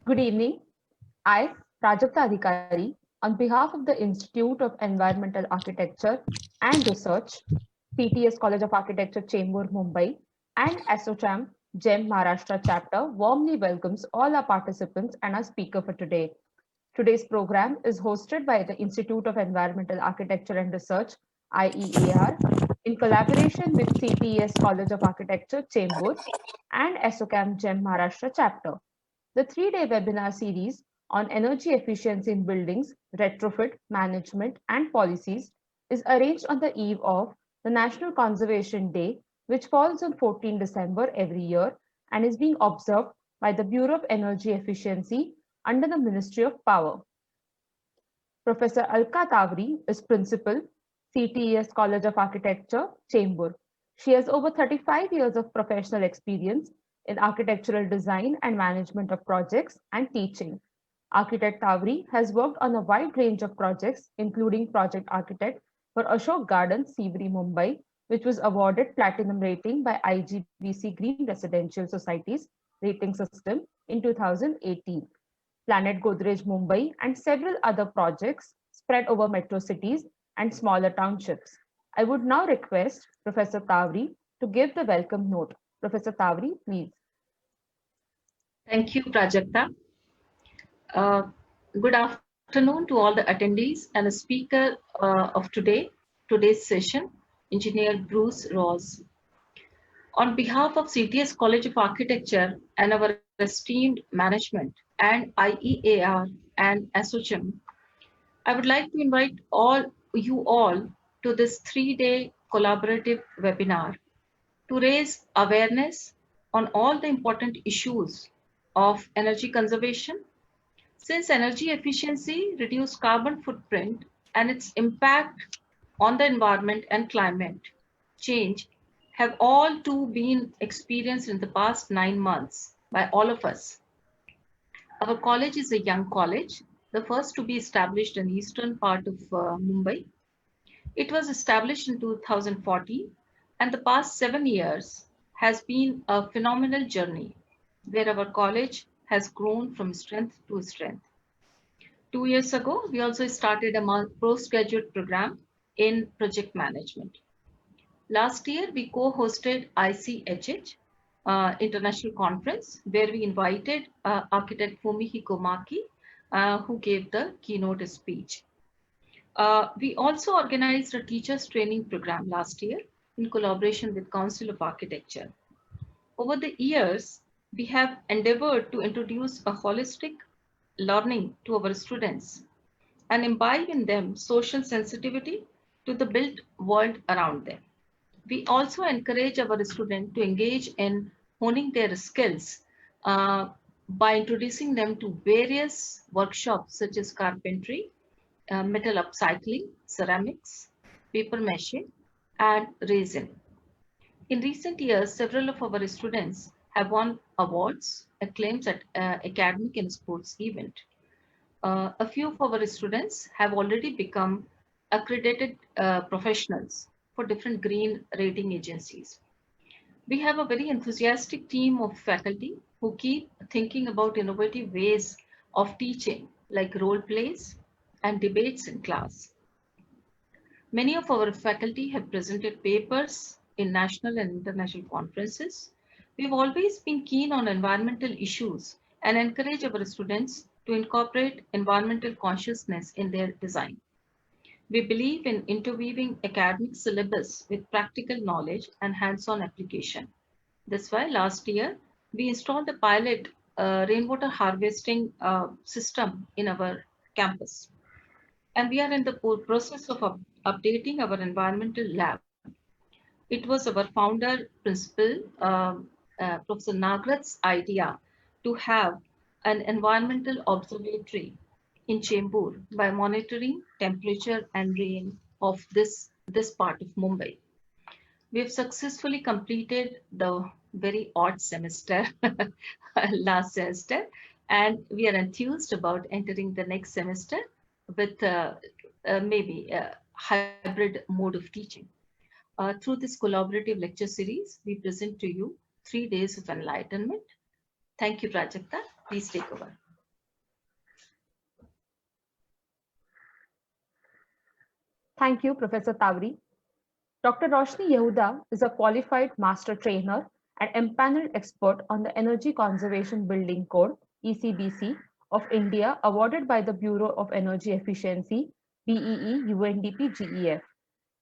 Good evening. I, Prajakta Adhikari, on behalf of the Institute of Environmental Architecture and Research, CTES College of Architecture, Chembur, Mumbai, and ASSOCHAM, GEM Maharashtra chapter warmly welcomes all our participants and our speaker for today. Today's program is hosted by the Institute of Environmental Architecture and Research, IEAR, in collaboration with CTES College of Architecture, Chembur, and ASSOCHAM, GEM Maharashtra chapter. The 3-day webinar series on energy efficiency in buildings, retrofit, management, and policies is arranged on the eve of the National Conservation Day, which falls on 14 December every year and is being observed by the Bureau of Energy Efficiency under the Ministry of Power. Professor Alka Tavri is Principal, CTES College of Architecture, Chembur. She has over 35 years of professional experience in architectural design and management of projects and teaching. Architect Tavri has worked on a wide range of projects, including project architect for Ashok Gardens, Sivri, Mumbai, which was awarded platinum rating by IGBC Green Residential Society's rating system in 2018. Planet Godrej Mumbai, and several other projects spread over metro cities and smaller townships. I would now request Professor Tavri to give the welcome note. Professor Tavri, please. Thank you, Prajakta. Uh, Good afternoon to all the attendees and the speaker of today's session, Engineer Bruce Rowse. On behalf of CTS College of Architecture and our esteemed management and IEAR and ASSOCHAM, I would like to invite you all to this 3-day collaborative webinar to raise awareness on all the important issues of energy conservation. Since energy efficiency, reduced carbon footprint, and its impact on the environment and climate change have all too been experienced in the past 9 months by all of us. Our college is a young college, the first to be established in the eastern part of Mumbai. It was established in 2014, and the past 7 years has been a phenomenal journey where our college has grown from strength to strength. 2 years ago, we also started a postgraduate program in project management. Last year, we co-hosted ICHH International Conference, where we invited architect Fumihiko Maki, who gave the keynote speech. We also organized a teachers training program last year in collaboration with Council of Architecture. Over the years, we have endeavored to introduce a holistic learning to our students and imbibe in them social sensitivity to the built world around them. We also encourage our students to engage in honing their skills by introducing them to various workshops such as carpentry, metal upcycling, ceramics, paper mache, and resin. In recent years, several of our students have won awards, acclaims at academic and sports event. A few of our students have already become accredited professionals for different green rating agencies. We have a very enthusiastic team of faculty who keep thinking about innovative ways of teaching, like role plays and debates in class. Many of our faculty have presented papers in national and international conferences. We've always been keen on environmental issues and encourage our students to incorporate environmental consciousness in their design. We believe in interweaving academic syllabus with practical knowledge and hands-on application. That's why last year we installed a pilot rainwater harvesting system in our campus. And we are in the process of updating our environmental lab. It was our founder principal, Professor Nagrat's idea to have an environmental observatory in Chembur by monitoring temperature and rain of this part of Mumbai. We have successfully completed the very odd semester last semester, and we are enthused about entering the next semester with maybe a hybrid mode of teaching. Through this collaborative lecture series, we present to you 3 days of enlightenment. Thank you, Prajakta. Please take over. Thank you, Professor Tavri. Dr. Roshni Yehuda is a qualified master trainer and empaneled expert on the Energy Conservation Building Code (ECBC) of India, awarded by the Bureau of Energy Efficiency (BEE UNDP GEF).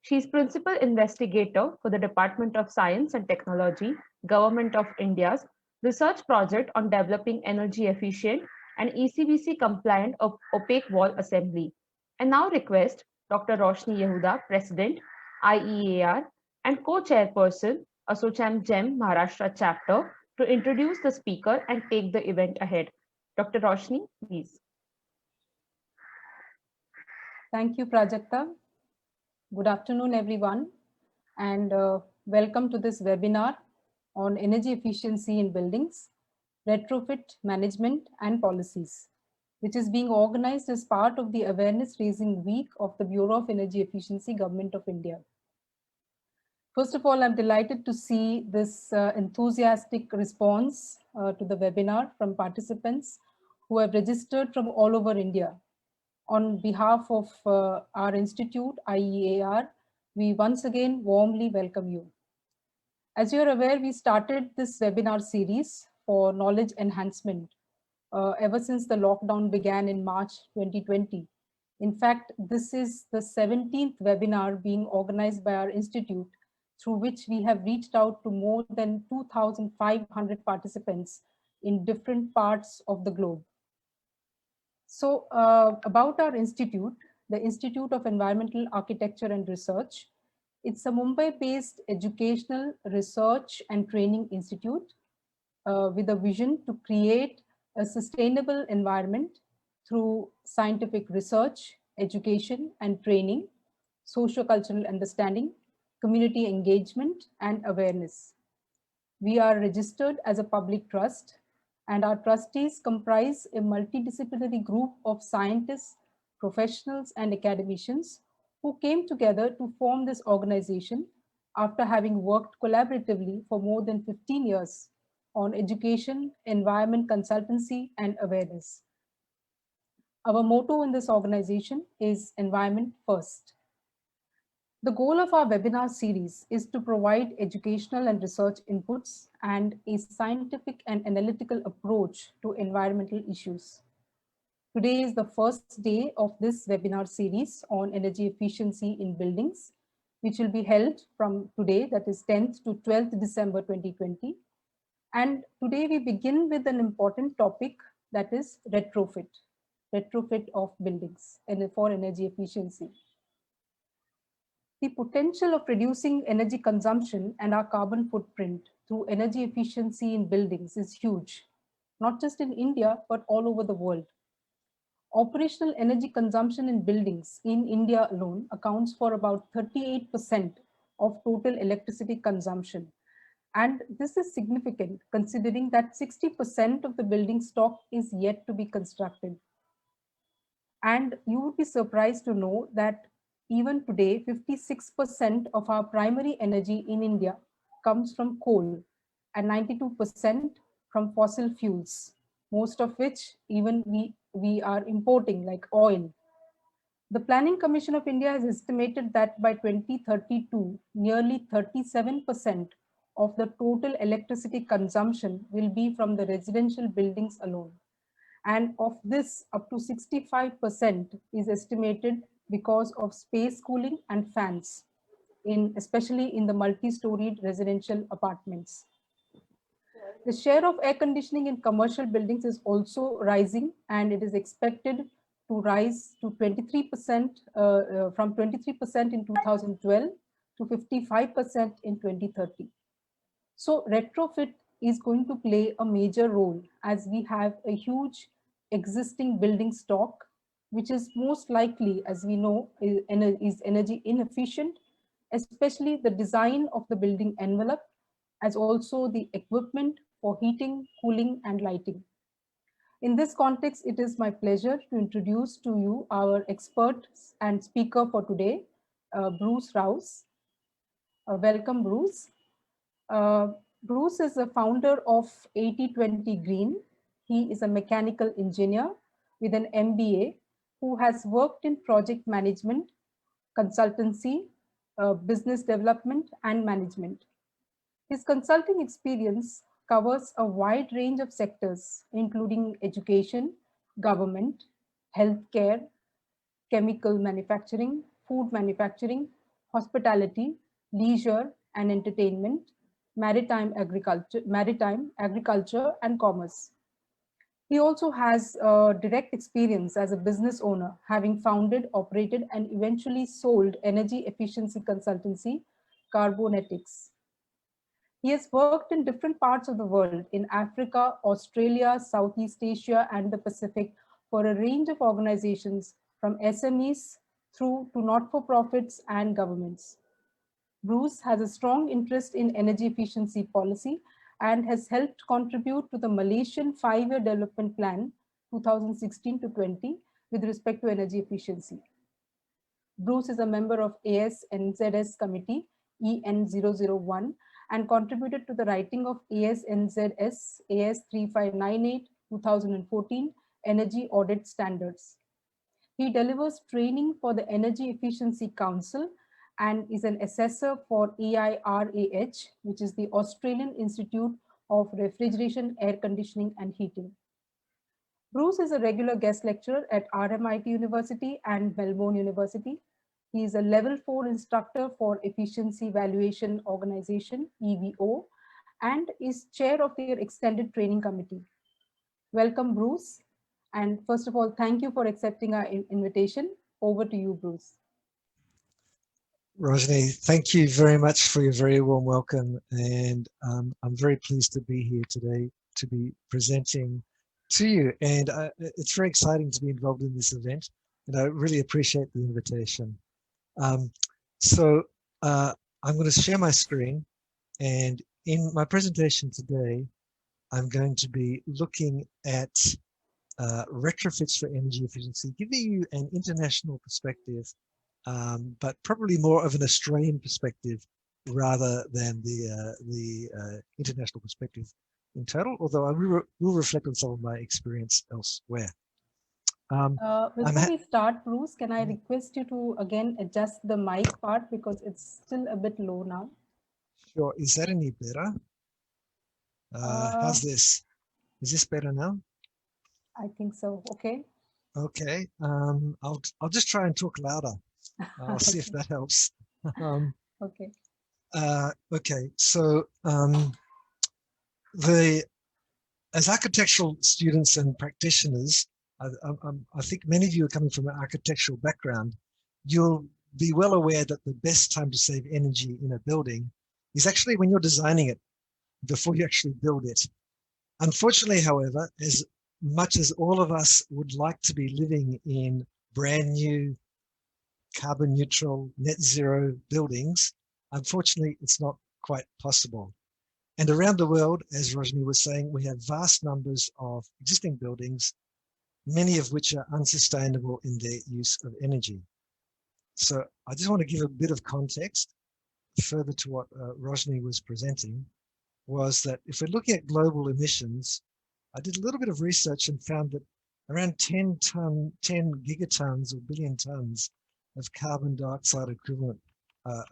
She is principal investigator for the Department of Science and Technology, Government of India's research project on developing energy efficient and ECBC compliant opaque wall assembly. I now request Dr. Roshni Yehuda, President, IEAR, and co-chairperson, ASSOCHAM GEM Maharashtra chapter, to introduce the speaker and take the event ahead. Dr. Roshni, please. Thank you, Prajakta. Good afternoon, everyone, and welcome to this webinar on energy efficiency in buildings, retrofit management and policies, which is being organized as part of the Awareness Raising Week of the Bureau of Energy Efficiency, Government of India. First of all, I'm delighted to see this enthusiastic response to the webinar from participants who have registered from all over India. On behalf of our institute, IEAR, we once again warmly welcome you. As you're aware, we started this webinar series for knowledge enhancement ever since the lockdown began in March 2020. In fact, this is the 17th webinar being organized by our institute, through which we have reached out to more than 2,500 participants in different parts of the globe. So about our institute, the Institute of Environmental Architecture and Research, it's a Mumbai-based educational research and training institute with a vision to create a sustainable environment through scientific research, education and training, socio-cultural understanding, community engagement and awareness. We are registered as a public trust, and our trustees comprise a multidisciplinary group of scientists, professionals, and academicians who came together to form this organization after having worked collaboratively for more than 15 years on education, environment consultancy, and awareness. Our motto in this organization is Environment First. The goal of our webinar series is to provide educational and research inputs and a scientific and analytical approach to environmental issues. Today is the first day of this webinar series on energy efficiency in buildings, which will be held from today, that is 10th to 12th December 2020. And today we begin with an important topic, that is retrofit of buildings and for energy efficiency. The potential of reducing energy consumption and our carbon footprint through energy efficiency in buildings is huge, not just in India, but all over the world. Operational energy consumption in buildings in India alone accounts for about 38% of total electricity consumption. And this is significant considering that 60% of the building stock is yet to be constructed. And you would be surprised to know that even today, 56% of our primary energy in India comes from coal and 92% from fossil fuels, most of which even we are importing, like oil. The Planning Commission of India has estimated that by 2032, nearly 37% of the total electricity consumption will be from the residential buildings alone. And of this, up to 65% is estimated because of space cooling and fans, especially in the multi-storied residential apartments. The share of air conditioning in commercial buildings is also rising, and it is expected to rise to 23% from 23% in 2012 to 55% in 2030. So retrofit is going to play a major role, as we have a huge existing building stock, which is most likely, as we know, is energy inefficient, especially the design of the building envelope, as also the equipment for heating, cooling, and lighting. In this context, it is my pleasure to introduce to you our expert and speaker for today, Bruce Rowse. Welcome, Bruce. Bruce is the founder of 8020 Green. He is a mechanical engineer with an MBA who has worked in project management consultancy, business development, and management. His consulting experience covers a wide range of sectors, including education, government, healthcare, chemical manufacturing, food manufacturing, hospitality, leisure and entertainment, maritime, agriculture, and commerce. He also has direct experience as a business owner, having founded, operated, and eventually sold energy efficiency consultancy, Carbonetics. He has worked in different parts of the world, in Africa, Australia, Southeast Asia, and the Pacific, for a range of organizations from SMEs through to not-for-profits and governments. Bruce has a strong interest in energy efficiency policy and has helped contribute to the Malaysian 5-year development plan 2016 to 20 with respect to energy efficiency. Bruce is a member of ASNZS Committee EN001 and contributed to the writing of ASNZS AS 3598 2014 Energy Audit Standards. He delivers training for the Energy Efficiency Council and is an assessor for AIRAH, which is the Australian Institute of Refrigeration, Air Conditioning and Heating. Bruce is a regular guest lecturer at RMIT University and Melbourne University. He is a level 4 instructor for Efficiency Evaluation Organization, EVO, and is chair of their extended training committee. Welcome, Bruce. And first of all, thank you for accepting our invitation. Over to you, Bruce. Rajni, thank you very much for your very warm welcome. And I'm very pleased to be here today to be presenting to you. And it's very exciting to be involved in this event. And I really appreciate the invitation. So I'm going to share my screen. And in my presentation today, I'm going to be looking at retrofits for energy efficiency, giving you an international perspective, but probably more of an Australian perspective rather than the international perspective in total, although I will reflect on some of my experience elsewhere. Before we start, Bruce, can I request you to again adjust the mic part because it's still a bit low now? Sure. Is that any better? How's this? Is this better now? I think so. Okay. Okay. I'll just try and talk louder. I'll see if that helps. Okay. Okay. So as architectural students and practitioners, I think many of you are coming from an architectural background. You'll be well aware that the best time to save energy in a building is actually when you're designing it, before you actually build it. Unfortunately, however, as much as all of us would like to be living in brand new, carbon neutral, net zero buildings, unfortunately, it's not quite possible. And around the world, as Rajni was saying, we have vast numbers of existing buildings, many of which are unsustainable in their use of energy. So I just want to give a bit of context further to what Rajni was presenting, was that if we're looking at global emissions, I did a little bit of research and found that around 10 gigatons or billion tons of carbon dioxide equivalent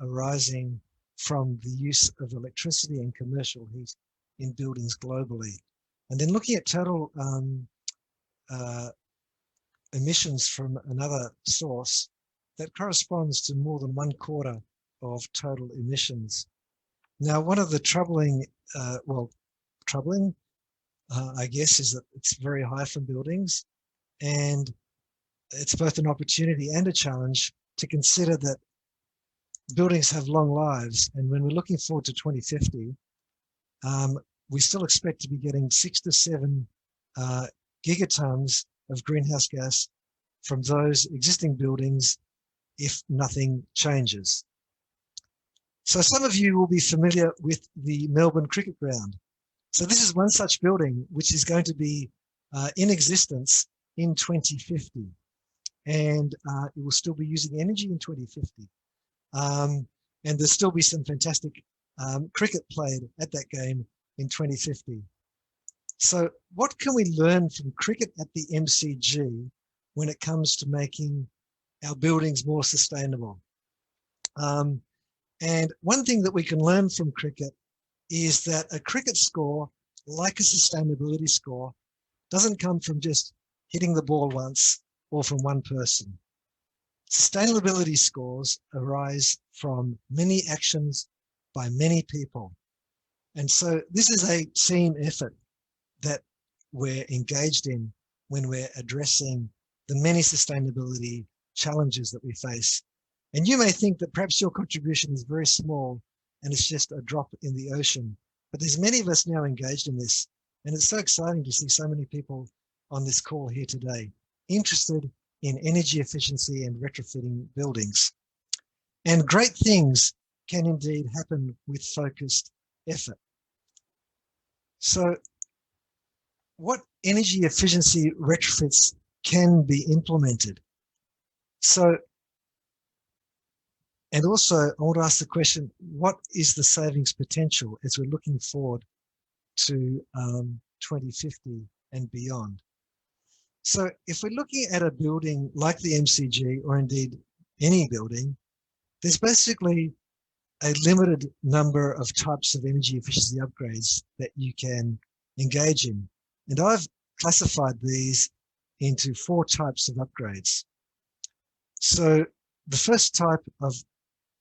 arising from the use of electricity and commercial heat in buildings globally. And then looking at total emissions from another source, that corresponds to more than 1/4 of total emissions. Now, one of the troubling, I guess, is that it's very high from buildings, and it's both an opportunity and a challenge to consider that buildings have long lives, and when we're looking forward to 2050, we still expect to be getting 6 to 7 gigatons of greenhouse gas from those existing buildings if nothing changes. So some of you will be familiar with the Melbourne Cricket Ground. So this is one such building which is going to be in existence in 2050, and it will still be using energy in 2050. And there'll still be some fantastic cricket played at that game in 2050. So what can we learn from cricket at the MCG when it comes to making our buildings more sustainable? And one thing that we can learn from cricket is that a cricket score, like a sustainability score, doesn't come from just hitting the ball once or from one person. Sustainability scores arise from many actions by many people. And so this is a team effort that we're engaged in when we're addressing the many sustainability challenges that we face. And you may think that perhaps your contribution is very small and it's just a drop in the ocean, but there's many of us now engaged in this. And it's so exciting to see so many people on this call here today, interested in energy efficiency and retrofitting buildings. And great things can indeed happen with focused effort. So what energy efficiency retrofits can be implemented? So, and also I want to ask the question, what is the savings potential as we're looking forward to 2050 and beyond? So if we're looking at a building like the MCG, or indeed any building, there's basically a limited number of types of energy efficiency upgrades that you can engage in. And I've classified these into 4 types of upgrades. So the first type of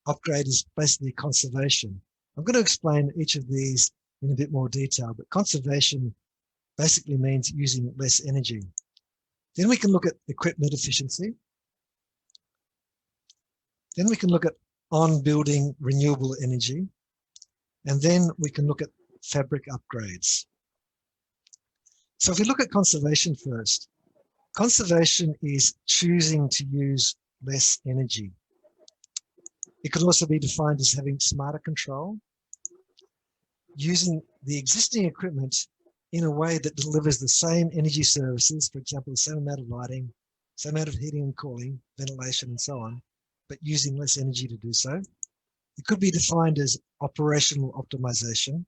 upgrade is basically conservation. I'm going to explain each of these in a bit more detail, but conservation basically means using less energy. Then we can look at equipment efficiency. Then we can look at on-building renewable energy. And then we can look at fabric upgrades. So if we look at conservation first, conservation is choosing to use less energy. It could also be defined as having smarter control, using the existing equipment in a way that delivers the same energy services, for example, the same amount of lighting, same amount of heating and cooling, ventilation, and so on, but using less energy to do so. It could be defined as operational optimization,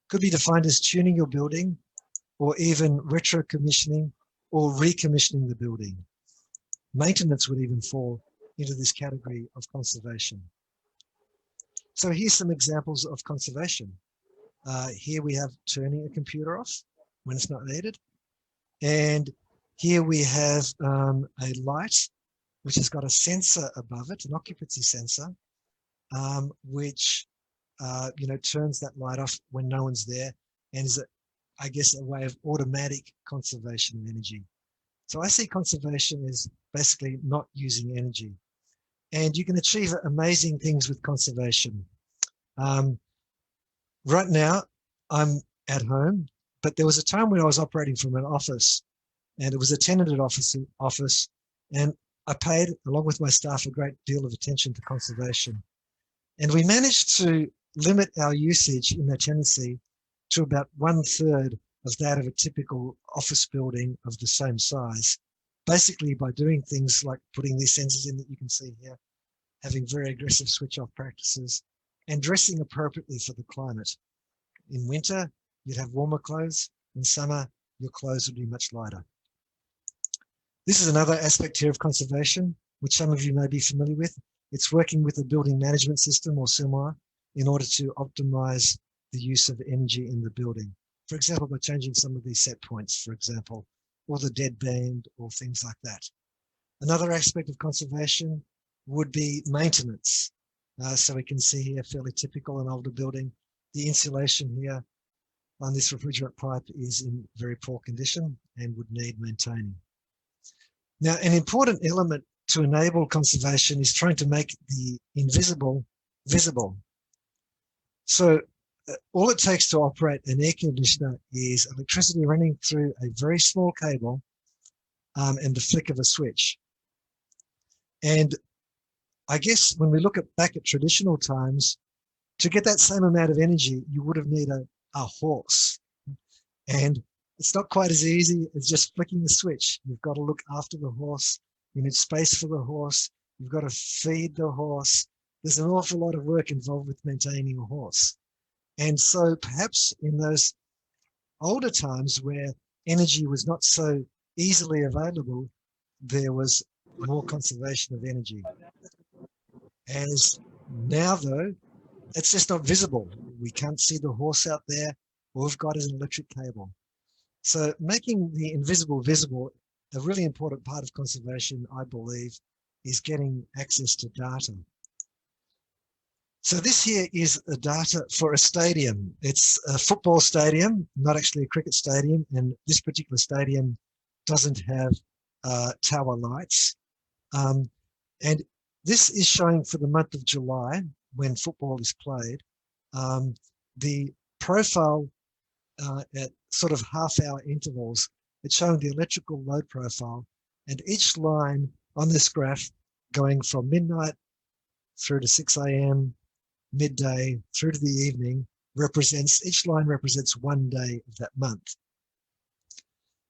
could be defined as tuning your building, or even retro commissioning or recommissioning the building. Maintenance would even fall into this category of conservation. So here's some examples of conservation. Here we have turning a computer off when it's not needed. And here we have a light which has got a sensor above it, an occupancy sensor, which turns that light off when no one's there, and is, I guess, a way of automatic conservation of energy. So I see conservation as basically not using energy. And you can achieve amazing things with conservation. Right now, I'm at home, but there was a time when I was operating from an office, and it was a tenanted office, and I paid, along with my staff, a great deal of attention to conservation. And we managed to limit our usage in that tenancy to about 1/3 of that of a typical office building of the same size, basically by doing things like putting these sensors in that you can see here, having very aggressive switch-off practices, and dressing appropriately for the climate. In winter, you'd have warmer clothes. In summer, your clothes would be much lighter. This is another aspect here of conservation, which some of you may be familiar with. It's working with a building management system, or SIMWA, in order to optimize the use of energy in the building. For example, by changing some of these set points, for example, or the dead band, or things like that. Another aspect of conservation would be maintenance. So we can see here, fairly typical in older building, the insulation here on this refrigerant pipe is in very poor condition and would need maintaining. Now, an important element to enable conservation is trying to make the invisible visible. So all it takes to operate an air conditioner is electricity running through a very small cable and the flick of a switch. And I guess when we look back at traditional times, to get that same amount of energy, you would have needed a horse. And it's not quite as easy as just flicking the switch. You've got to look after the horse. You need space for the horse. You've got to feed the horse. There's an awful lot of work involved with maintaining a horse. And so perhaps in those older times where energy was not so easily available, there was more conservation of energy. As now, though, it's just not visible. We can't see the horse out there. All we've got is an electric cable. So making the invisible visible, a really important part of conservation, I believe, is getting access to data. So this here is the data for a stadium. It's a football stadium, not actually a cricket stadium. And this particular stadium doesn't have tower lights. And this is showing for the month of July, when football is played, the profile at sort of half-hour intervals. It's showing the electrical load profile, and each line on this graph going from midnight through to 6 a.m., midday through to the evening each line represents one day of that month.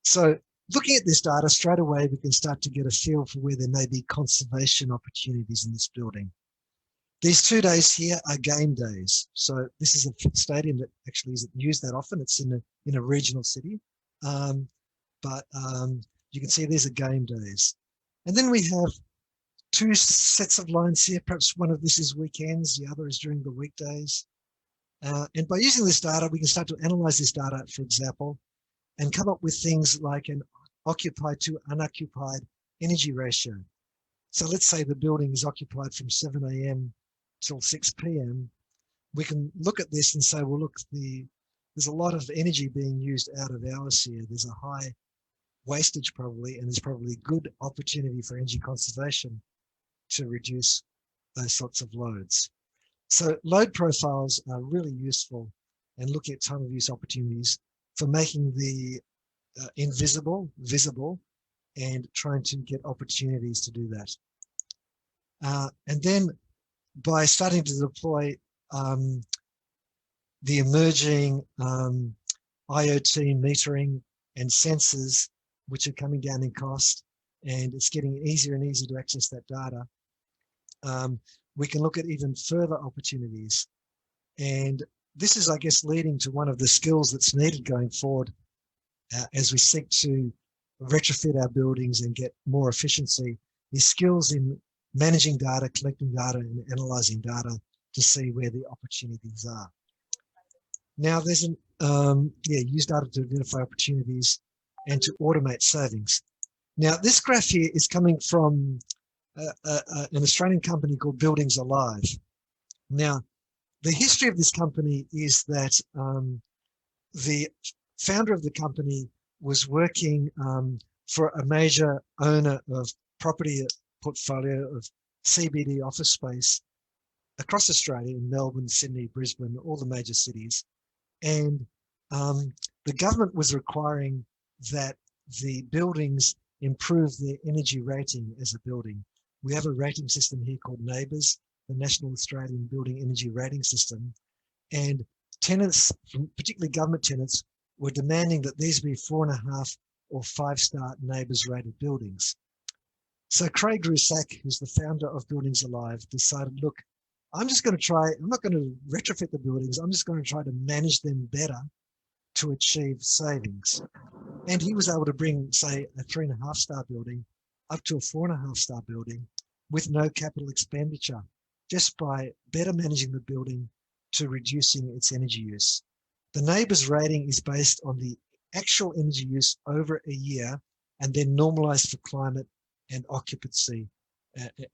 So looking at this data straight away, we can start to get a feel for where there may be conservation opportunities in this building. These 2 days here are game days. So this is a stadium that actually isn't used that often. It's in a regional city. But you can see these are game days. And then we have 2 sets of lines here. Perhaps one of this is weekends, the other is during the weekdays. And by using this data, we can start to analyze this data, for example, and come up with things like an occupied to unoccupied energy ratio. So let's say the building is occupied from 7 a.m. till 6 p.m. We can look at this and say, well, look, there's a lot of energy being used out of hours here. There's a high wastage probably, and there's probably good opportunity for energy conservation to reduce those sorts of loads. So load profiles are really useful, and looking at time of use opportunities for making the invisible visible and trying to get opportunities to do that. And then by starting to deploy the emerging IoT metering and sensors, which are coming down in cost, and it's getting easier and easier to access that data, we can look at even further opportunities. And this is, I guess, leading to one of the skills that's needed going forward as we seek to retrofit our buildings and get more efficiency, is skills in managing data, collecting data, and analyzing data to see where the opportunities are. Now, there's use data to identify opportunities and to automate savings. Now, this graph here is coming from an Australian company called Buildings Alive. Now, the history of this company is that the founder of the company was working for a major owner of property portfolio of CBD office space across Australia, in Melbourne, Sydney, Brisbane, all the major cities. And the government was requiring that the buildings improve their energy rating as a building. We have a rating system here called NABERS, the National Australian Building Energy Rating System. And tenants, particularly government tenants, were demanding that these be 4.5 or 5-star NABERS rated buildings. So Craig Rusak, who's the founder of Buildings Alive, decided, look, I'm just going to try, I'm not going to retrofit the buildings, I'm just going to try to manage them better to achieve savings. And he was able to bring, say, a 3.5-star building up to a 4.5-star building with no capital expenditure, just by better managing the building to reducing its energy use. The NABERS rating is based on the actual energy use over a year and then normalized for climate and occupancy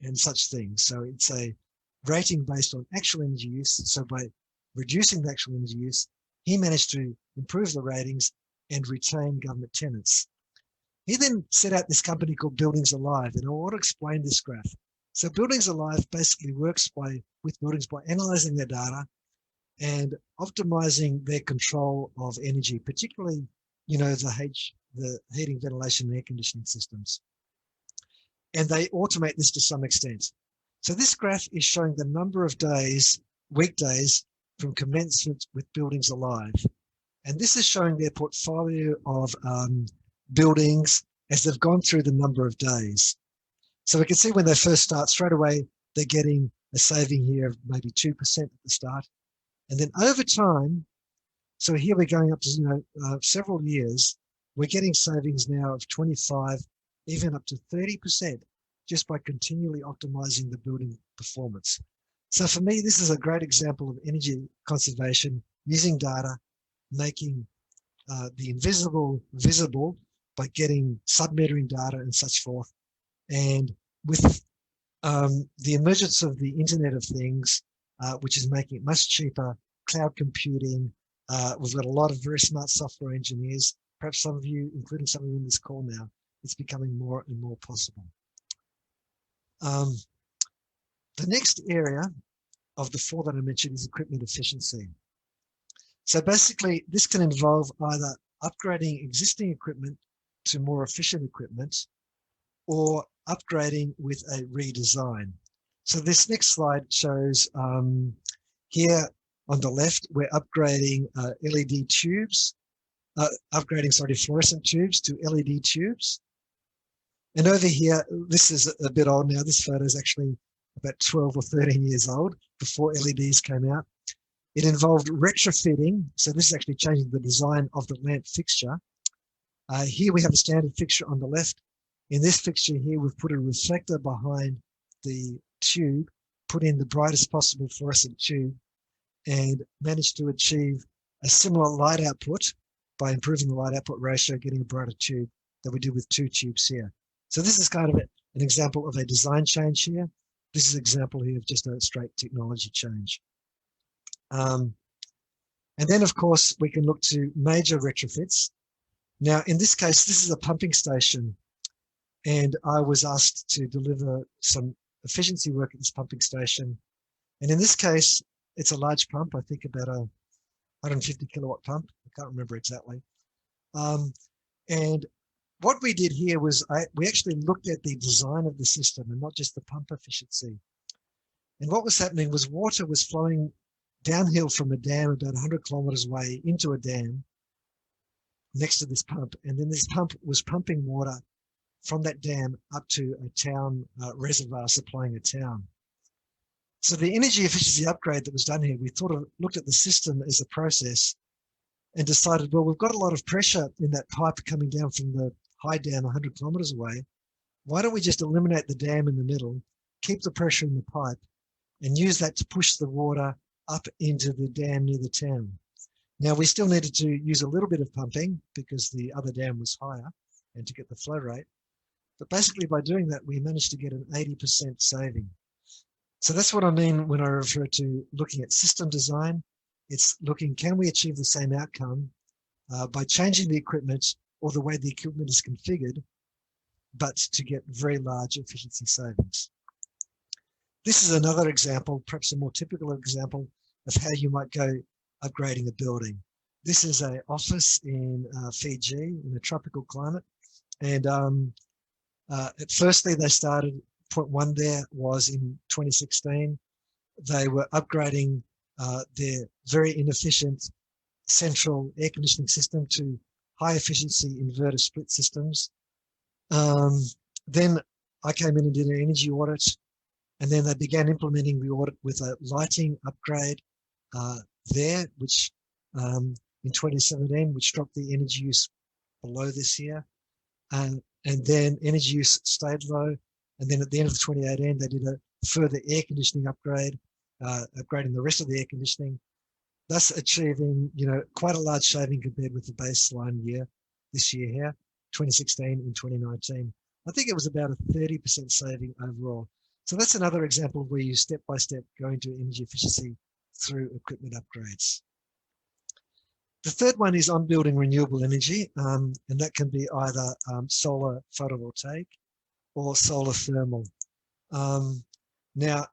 and such things. So it's a rating based on actual energy use. So by reducing the actual energy use, he managed to improve the ratings and retain government tenants. He then set out this company called Buildings Alive, and I want to explain this graph. So Buildings Alive basically works with buildings by analyzing their data and optimizing their control of energy, particularly, the heating, ventilation, and air conditioning systems. And they automate this to some extent. So this graph is showing the number of days, weekdays, from commencement with Buildings Alive. And this is showing their portfolio of buildings as they've gone through the number of days. So we can see when they first start, straight away, they're getting a saving here of maybe 2% at the start. And then over time, so here we're going up to, several years, we're getting savings now of 25, even up to 30% just by continually optimizing the building performance. So for me, this is a great example of energy conservation using data, making the invisible visible by getting sub-metering data and such forth. And with the emergence of the Internet of Things, which is making it much cheaper, cloud computing, we've got a lot of very smart software engineers, perhaps some of you, including some of you in this call now, it's becoming more and more possible. The next area of the four that I mentioned is equipment efficiency. So basically, this can involve either upgrading existing equipment to more efficient equipment or upgrading with a redesign. So this next slide shows here on the left, we're upgrading LED tubes, fluorescent tubes to LED tubes. And over here, this is a bit old now. This photo is actually about 12 or 13 years old, before LEDs came out. It involved retrofitting. So this is actually changing the design of the lamp fixture. Here we have a standard fixture on the left. In this fixture here, we've put a reflector behind the tube, put in the brightest possible fluorescent tube, and managed to achieve a similar light output by improving the light output ratio, getting a brighter tube that we did with two tubes here. So this is kind of an example of a design change here. This is an example here of just a straight technology change. And then, of course, we can look to major retrofits. Now, in this case, this is a pumping station, and I was asked to deliver some efficiency work at this pumping station. And in this case, it's a large pump, I think about a 150 kilowatt pump. I can't remember exactly. And what we did here was we actually looked at the design of the system and not just the pump efficiency. And what was happening was water was flowing downhill from a dam about 100 kilometers away into a dam next to this pump. And then this pump was pumping water from that dam up to a town reservoir supplying a town. So the energy efficiency upgrade that was done here, we looked at the system as a process and decided, well, we've got a lot of pressure in that pipe coming down from the high dam 100 kilometers away. Why don't we just eliminate the dam in the middle, keep the pressure in the pipe, and use that to push the water up into the dam near the town? Now, we still needed to use a little bit of pumping because the other dam was higher and to get the flow rate. But basically, by doing that, we managed to get an 80% saving. So that's what I mean when I refer to looking at system design. It's looking, can we achieve the same outcome by changing the equipment or the way the equipment is configured, but to get very large efficiency savings. This is another example, perhaps a more typical example of how you might go upgrading a building. This is an office in Fiji in a tropical climate. And firstly, they started, point one there was in 2016. They were upgrading their very inefficient central air conditioning system to high efficiency inverter split systems. Then I came in and did an energy audit, and then they began implementing the audit with a lighting upgrade there, which in 2017, which dropped the energy use below this year. And then energy use stayed low. And then at the end of 2018, they did a further air conditioning upgrade, upgrading the rest of the air conditioning, thus achieving, quite a large saving compared with the baseline year, this year here, 2016 and 2019. I think it was about a 30% saving overall. So that's another example where you step by step go into energy efficiency through equipment upgrades. The third one is on building renewable energy, and that can be either solar photovoltaic or solar thermal. Now,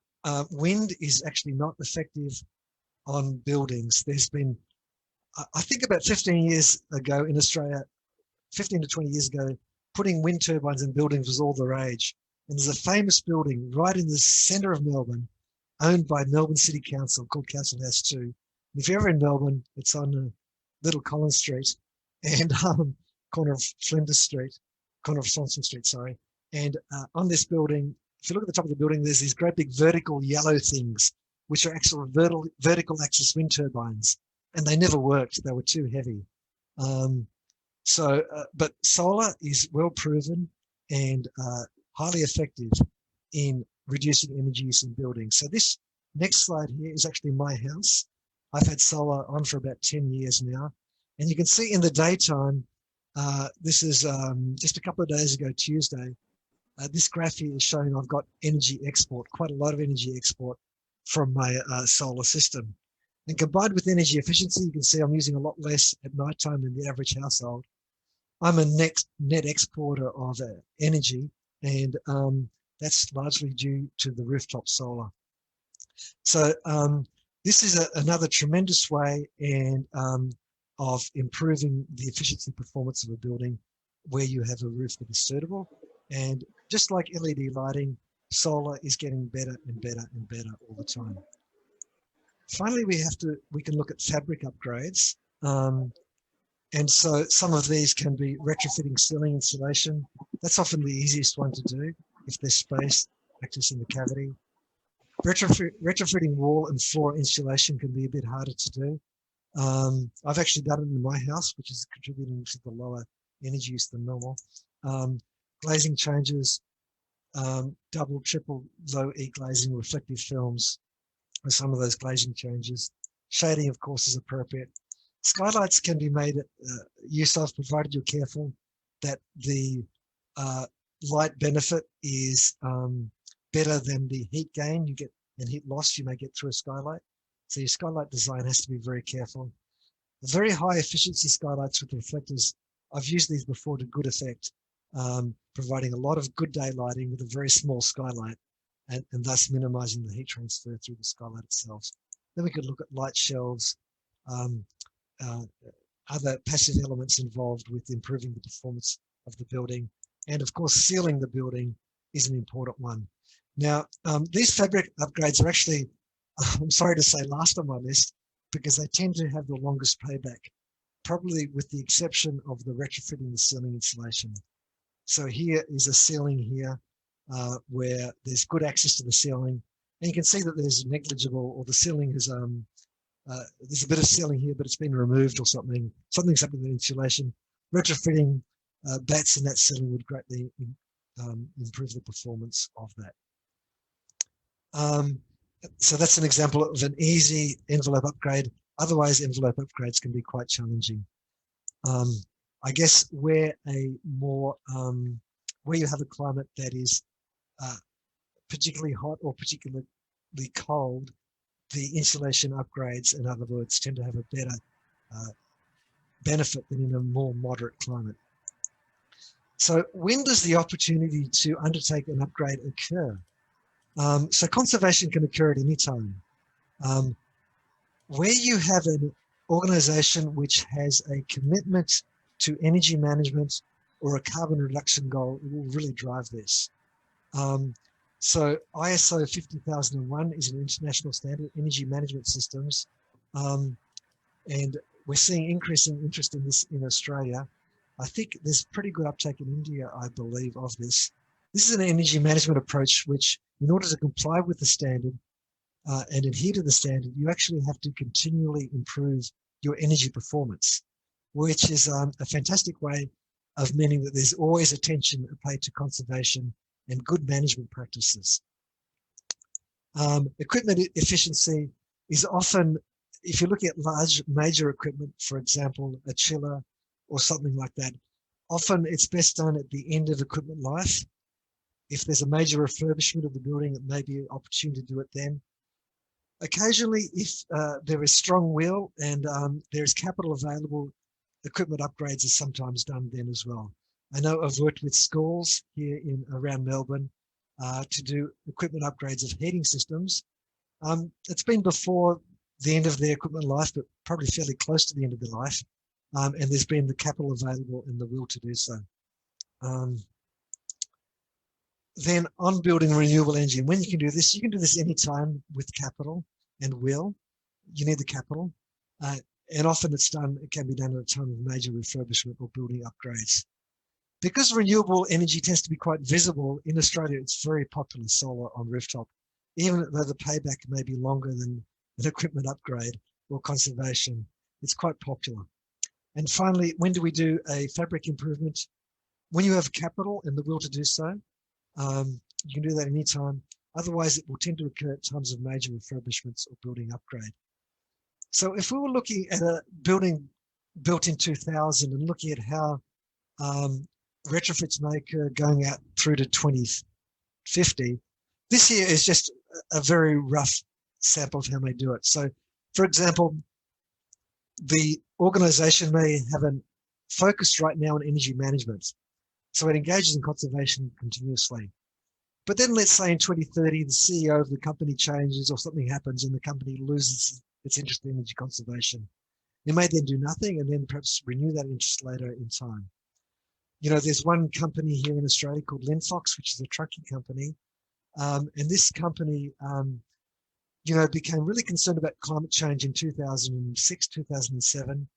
wind is actually not effective on buildings. There's been, I think about 15 years ago in Australia, 15 to 20 years ago, putting wind turbines in buildings was all the rage. And there's a famous building right in the centre of Melbourne, owned by Melbourne City Council, called Council House 2. And if you're ever in Melbourne, it's on Little Collins Street and corner of Flinders Street, corner of Swanson Street, sorry. And on this building, if you look at the top of the building, there's these great big vertical yellow things, which are actual vertical axis wind turbines. And they never worked. They were too heavy. But solar is well proven and highly effective in reducing energy use in buildings. So this next slide here is actually my house. I've had solar on for about 10 years now. And you can see in the daytime, this is just a couple of days ago, Tuesday, this graph here is showing I've got energy export, quite a lot of energy export from my solar system. And combined with energy efficiency, you can see I'm using a lot less at nighttime than the average household. I'm a net exporter of energy, and that's largely due to the rooftop solar. So this is another tremendous way of improving the efficiency performance of a building where you have a roof that is suitable. And just like LED lighting, solar is getting better and better and better all the time. Finally, we can look at fabric upgrades. And so some of these can be retrofitting ceiling insulation. That's often the easiest one to do if there's space accessing the cavity. Retrofitting wall and floor insulation can be a bit harder to do. I've actually done it in my house, which is contributing to the lower energy use than normal. Glazing changes, double, triple, low E glazing, reflective films are some of those glazing changes. Shading, of course, is appropriate. Skylights can be made use of, provided you're careful that the light benefit is better than the heat gain you get and heat loss you may get through a skylight. So your skylight design has to be very careful. Very high efficiency skylights with reflectors, I've used these before to good effect, providing a lot of good day lighting with a very small skylight and thus minimizing the heat transfer through the skylight itself. Then we could look at light shelves, other passive elements involved with improving the performance of the building. And of course, sealing the building is an important one. Now, these fabric upgrades are actually, I'm sorry to say, last on my list because they tend to have the longest payback, probably with the exception of the retrofitting the ceiling insulation. So here is a ceiling here where there's good access to the ceiling. And you can see that there's negligible, or the ceiling is, there's a bit of ceiling here, but it's been removed or something. Something's happened to the insulation. Retrofitting bats in that ceiling would greatly improve the performance of that. So that's an example of an easy envelope upgrade. Otherwise, envelope upgrades can be quite challenging. I guess where where you have a climate that is particularly hot or particularly cold, the insulation upgrades, in other words, tend to have a better benefit than in a more moderate climate. So when does the opportunity to undertake an upgrade occur? So conservation can occur at any time. Where you have an organization which has a commitment to energy management or a carbon reduction goal, it will really drive this. So ISO 50001 is an international standard, energy management systems. And we're seeing increasing interest in this in Australia. I think there's pretty good uptake in India, I believe, of this. This is an energy management approach which, in order to comply with the standard and adhere to the standard, you actually have to continually improve your energy performance, which is a fantastic way of meaning that there's always attention paid to conservation and good management practices. Equipment efficiency is often, if you're looking at large major equipment, for example, a chiller or something like that, often it's best done at the end of equipment life. If there's a major refurbishment of the building, it may be an opportunity to do it then. Occasionally, if there is strong will and there is capital available, equipment upgrades are sometimes done then as well. I know I've worked with schools here around Melbourne to do equipment upgrades of heating systems. It's been before the end of their equipment life, but probably fairly close to the end of their life. And there's been the capital available and the will to do so. Then on building renewable energy, and when you can do this anytime with capital and will. You need the capital. And often it can be done at a time of major refurbishment or building upgrades. Because renewable energy tends to be quite visible in Australia, it's very popular, solar on rooftop, even though the payback may be longer than an equipment upgrade or conservation. It's quite popular. And finally, when do we do a fabric improvement? When you have capital and the will to do so. You can do that anytime. Otherwise, it will tend to occur at times of major refurbishments or building upgrade. So if we were looking at a building built in 2000 and looking at how retrofits may occur going out through to 2050, this here is just a very rough sample of how they do it. So, for example, the organization may have a focus right now on energy management. So it engages in conservation continuously. But then let's say in 2030, the CEO of the company changes or something happens and the company loses its interest in energy conservation. They may then do nothing and then perhaps renew that interest later in time. You know, there's one company here in Australia called Linfox, which is a trucking company. And this company, you know, became really concerned about climate change in 2006, 2007,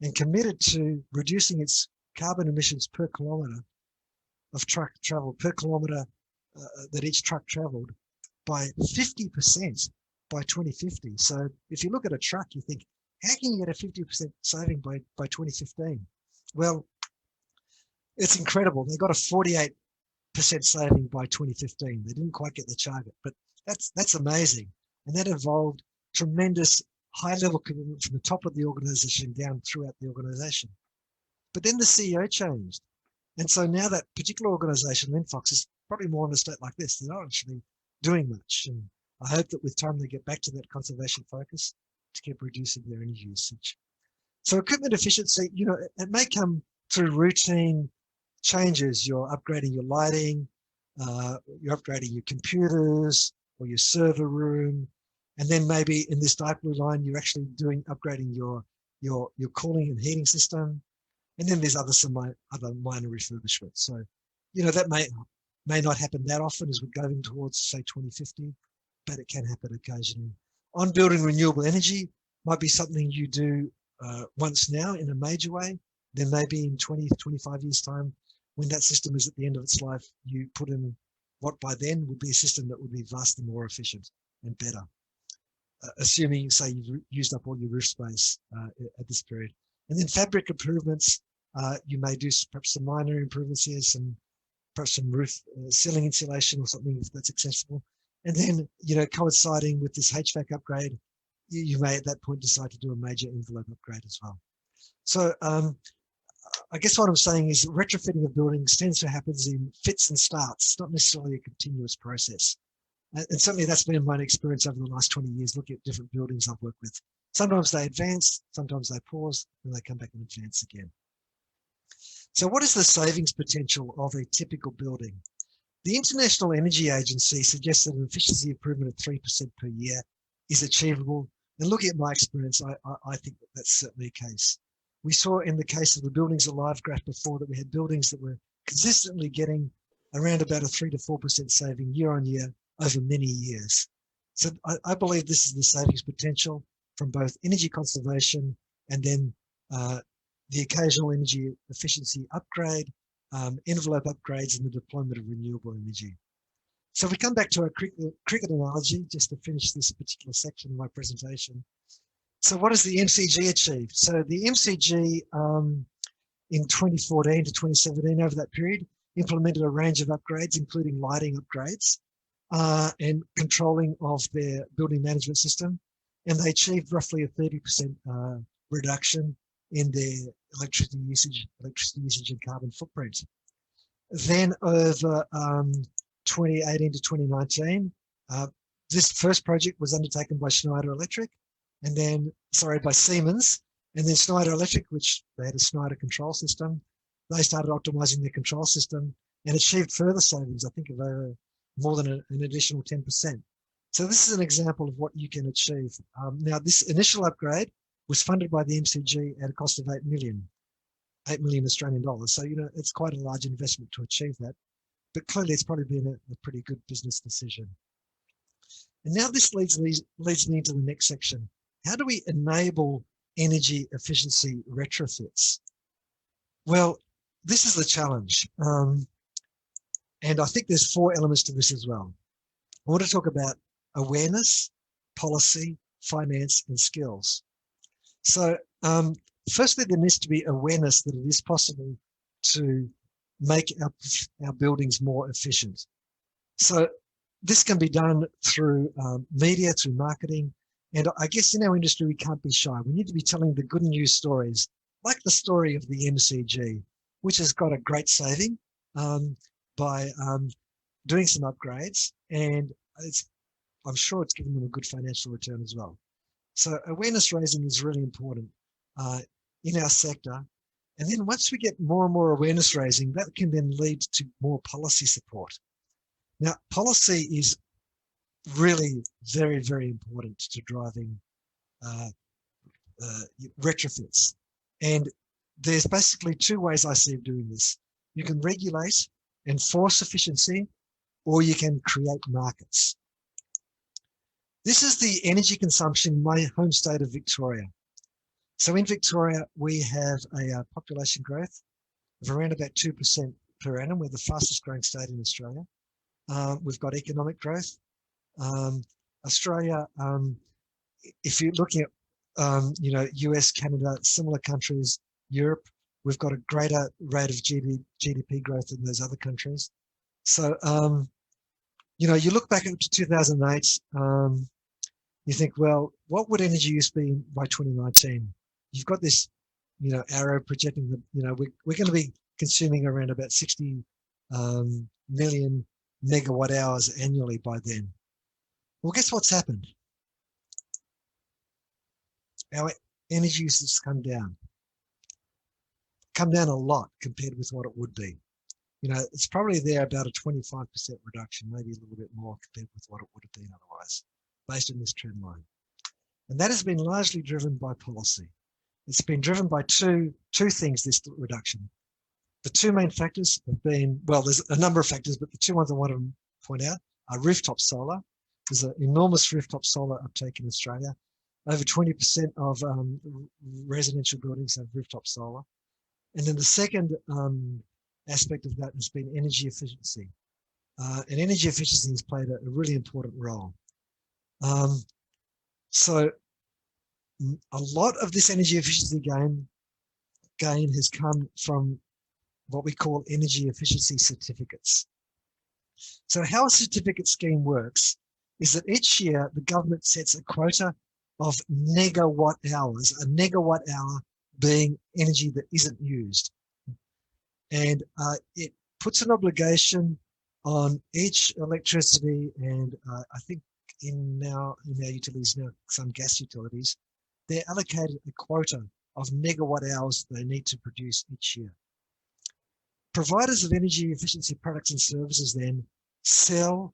and committed to reducing its carbon emissions per kilometre of truck travel, per kilometre that each truck travelled, by 50% by 2050. So if you look at a truck, you think, how can you get a 50% saving by 2015? Well, it's incredible. They got a 48% saving by 2015. They didn't quite get the target, but that's amazing. And that involved tremendous high-level commitment from the top of the organization down throughout the organization. But then the CEO changed. And so now that particular organization, Linfox, is probably more in a state like this. They're not actually doing much. And I hope that with time they get back to that conservation focus to keep reducing their energy usage. So equipment efficiency, you know, it may come through routine changes. You're upgrading your lighting, you're upgrading your computers or your server room. And then maybe in this dark blue line, you're actually upgrading your cooling and heating system. And then there's other minor refurbishments. So, you know, that may not happen that often as we're going towards, say, 2050, but it can happen occasionally. On building renewable energy might be something you do once now in a major way. Then maybe in 20, 25 years' time, when that system is at the end of its life, you put in what by then would be a system that would be vastly more efficient and better. Assuming, say, you've used up all your roof space at this period. And then fabric improvements, you may do perhaps some minor improvements here, perhaps some roof ceiling insulation or something if that's accessible. And then, you know, coinciding with this HVAC upgrade, you may at that point decide to do a major envelope upgrade as well. So I guess what I'm saying is retrofitting of buildings tends to happen in fits and starts, not necessarily a continuous process. And certainly that's been my experience over the last 20 years, looking at different buildings I've worked with. Sometimes they advance, sometimes they pause, and they come back and advance again. So what is the savings potential of a typical building? The International Energy Agency suggests that an efficiency improvement of 3% per year is achievable. And looking at my experience, I think that that's certainly a case. We saw in the case of the Buildings Alive graph before that we had buildings that were consistently getting around about a 3 to 4% saving year on year over many years. So I believe this is the savings potential from both energy conservation and then the occasional energy efficiency upgrade, envelope upgrades, and the deployment of renewable energy. So if we come back to our cricket analogy, just to finish this particular section of my presentation. So what does the MCG achieve? So the MCG in 2014 to 2017, over that period, implemented a range of upgrades, including lighting upgrades and controlling of their building management system. And they achieved roughly a 30% reduction in their electricity usage and carbon footprint. Then over 2018 to 2019, this first project was undertaken by Schneider Electric, and then, by Siemens, and then Schneider Electric, which they had a Schneider control system, they started optimizing their control system and achieved further savings, I think of more than an additional 10%. So this is an example of what you can achieve. Now, this initial upgrade was funded by the MCG at a cost of 8 million Australian dollars. So, you know, it's quite a large investment to achieve that, but clearly it's probably been a pretty good business decision. And now this leads me into the next section. How do we enable energy efficiency retrofits? Well, this is the challenge. And I think there's 4 elements to this as well. I want to talk about awareness, policy, finance, and skills. So firstly, there needs to be awareness that it is possible to make our buildings more efficient. So this can be done through media, through marketing. And I guess in our industry, we can't be shy. We need to be telling the good news stories, like the story of the MCG, which has got a great saving by doing some upgrades. And I'm sure it's given them a good financial return as well. So awareness raising is really important in our sector. And then once we get more and more awareness raising, that can then lead to more policy support. Now, policy is really very, very important to driving retrofits. And there's basically two ways I see of doing this. You can regulate and force efficiency, or you can create markets. This is the energy consumption in my home state of Victoria. So in Victoria, we have a population growth of around about 2% per annum. We're the fastest growing state in Australia. We've got economic growth. Australia, if you're looking at, US, Canada, similar countries, Europe, we've got a greater rate of GDP growth in those other countries. So, you look back up to 2008, you think, well, what would energy use be by 2019? You've got this, arrow projecting that, we're going to be consuming around about 60 million megawatt hours annually by then. Well, guess what's happened? Our energy use has come down a lot compared with what it would be. It's probably there about a 25% reduction, maybe a little bit more compared with what it would have been otherwise, based on this trend line. And that has been largely driven by policy. It's been driven by two things, this reduction. The two main factors have been, well, there's a number of factors, but the two ones I want to point out are rooftop solar. There's an enormous rooftop solar uptake in Australia. Over 20% of residential buildings have rooftop solar. And then the second aspect of that has been energy efficiency. And energy efficiency has played a really important role. So a lot of this energy efficiency gain has come from what we call energy efficiency certificates. So how a certificate scheme works is that each year the government sets a quota of megawatt hours, a megawatt hour being energy that isn't used. And it puts an obligation on each electricity and I think in our utilities now, some gas utilities, they're allocated a quota of megawatt hours they need to produce each year. Providers of energy efficiency products and services then sell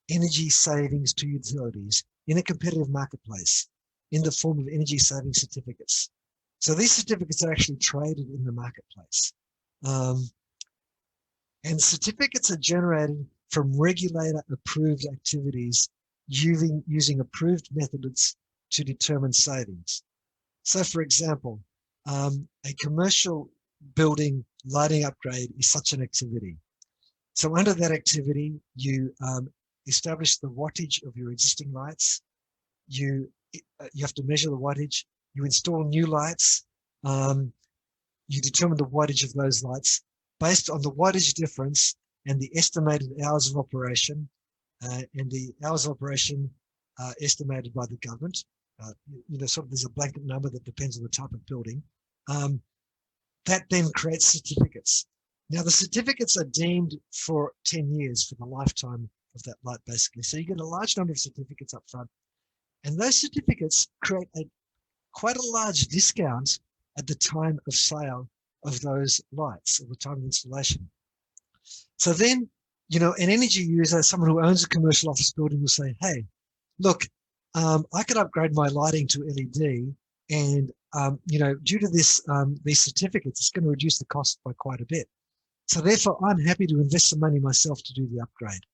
energy savings to utilities in a competitive marketplace in the form of energy saving certificates. So these certificates are actually traded in the marketplace. And certificates are generated from regulator approved activities using approved methods to determine savings. So for example, a commercial building lighting upgrade is such an activity. So under that activity, you establish the wattage of your existing lights. You have to measure the wattage. You install new lights. You determine the wattage of those lights based on the wattage difference and the estimated hours of operation. And the hours of operation are estimated by the government. Sort of there's a blanket number that depends on the type of building. That then creates certificates. Now the certificates are deemed for 10 years for the lifetime of that light, basically. So you get a large number of certificates up front, and those certificates create quite a large discount at the time of sale of those lights, or the time of installation. So then, an energy user, someone who owns a commercial office building, will say, hey, look, I could upgrade my lighting to LED, and due to this, these certificates, it's going to reduce the cost by quite a bit. So therefore, I'm happy to invest some money myself to do the upgrade.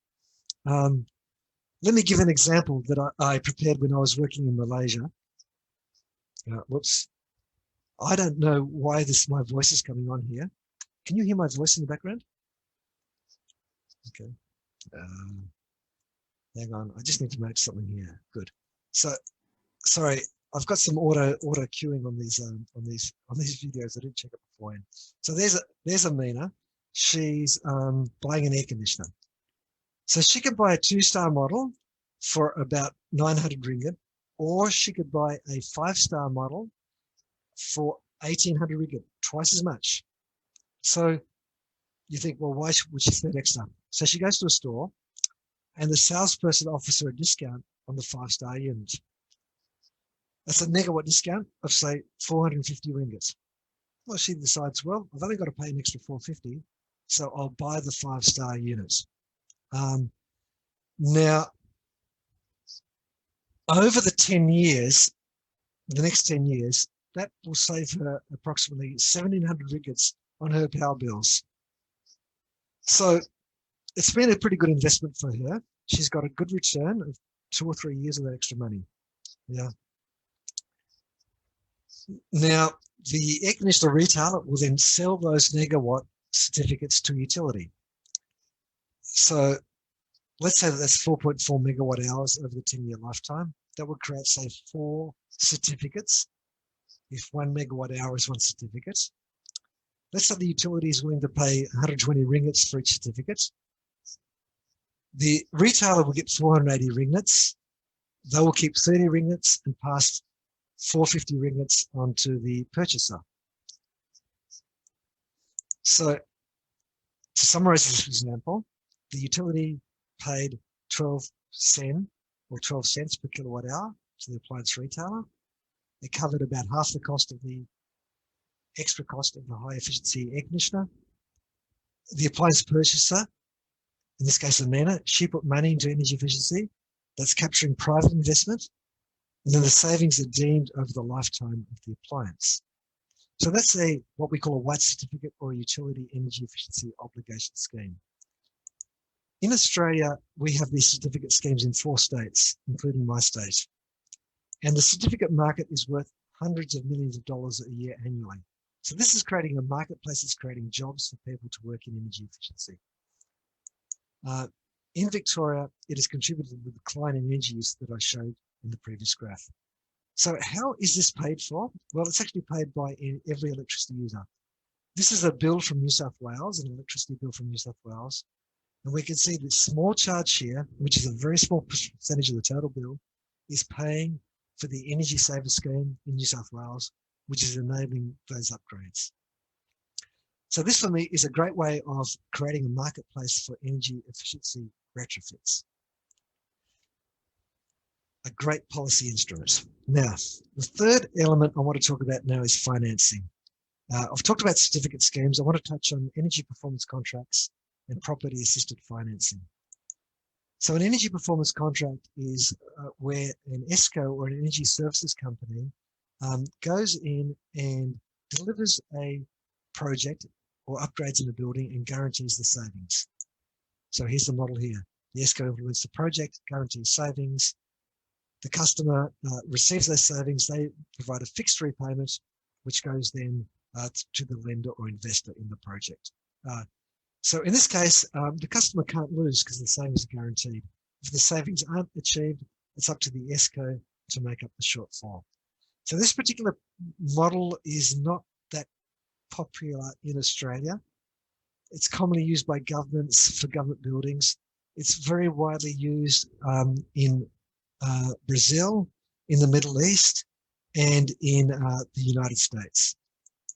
Let me give an example that I prepared when I was working in Malaysia. Whoops. I don't know why my voice is coming on here. Can you hear my voice in the background? Okay. Hang on. I just need to make something here. Good. So, sorry, I've got some auto queuing on these videos. I didn't check it beforehand. So there's Aminah. She's buying an air conditioner. So she could buy a 2-star model for about 900 ringgit, or she could buy a 5-star model for 1800 ringgit, twice as much. So you think, well, why would she spend extra? So she goes to a store and the salesperson offers her a discount on the 5-star unit. That's a megawatt discount of, say, 450 ringgit. Well, she decides, well, I've only got to pay an extra 450, so I'll buy the 5-star unit. Now, over the 10 years, the next 10 years, that will save her approximately 1,700 ringgits on her power bills. So it's been a pretty good investment for her. She's got a good return of 2 or 3 years of that extra money. Yeah. Now, the air conditioner retailer will then sell those megawatt certificates to utility. So let's say that that's 4.4 megawatt hours over the 10-year lifetime. That would create, say, 4 certificates. If 1 megawatt hour is 1 certificate. Let's say the utility is willing to pay 120 ringgits for each certificate. The retailer will get 480 ringgits. They will keep 30 ringgits and pass 450 ringgits onto the purchaser. So to summarize this example, the utility paid 12 cents per kilowatt hour to the appliance retailer. They covered about half the cost of the extra cost of the high efficiency air conditioner. The appliance purchaser, in this case Aminah, she put money into energy efficiency. That's capturing private investment. And then the savings are deemed over the lifetime of the appliance. So that's what we call a white certificate or a utility energy efficiency obligation scheme. In Australia, we have these certificate schemes in 4 states, including my state. And the certificate market is worth hundreds of millions of dollars a year annually. So this is creating a marketplace that's creating jobs for people to work in energy efficiency. In Victoria, it has contributed to the decline in energy use that I showed in the previous graph. So how is this paid for? Well, it's actually paid by every electricity user. This is a bill from New South Wales, an electricity bill from New South Wales. And we can see this small charge here, which is a very small percentage of the total bill, is paying for the energy saver scheme in New South Wales, which is enabling those upgrades. So this for me is a great way of creating a marketplace for energy efficiency retrofits. A great policy instrument. Now, the third element I want to talk about now is financing. I've talked about certificate schemes. I want to touch on energy performance contracts and property assisted financing. So an energy performance contract is where an ESCO or an energy services company goes in and delivers a project or upgrades in a building and guarantees the savings. So here's the model here. The ESCO implements the project, guarantees savings. The customer receives those savings. They provide a fixed repayment, which goes then to the lender or investor in the project. So in this case, the customer can't lose because the savings are guaranteed. If the savings aren't achieved, it's up to the ESCO to make up the shortfall. So this particular model is not that popular in Australia. It's commonly used by governments for government buildings. It's very widely used in Brazil, in the Middle East, and in the United States.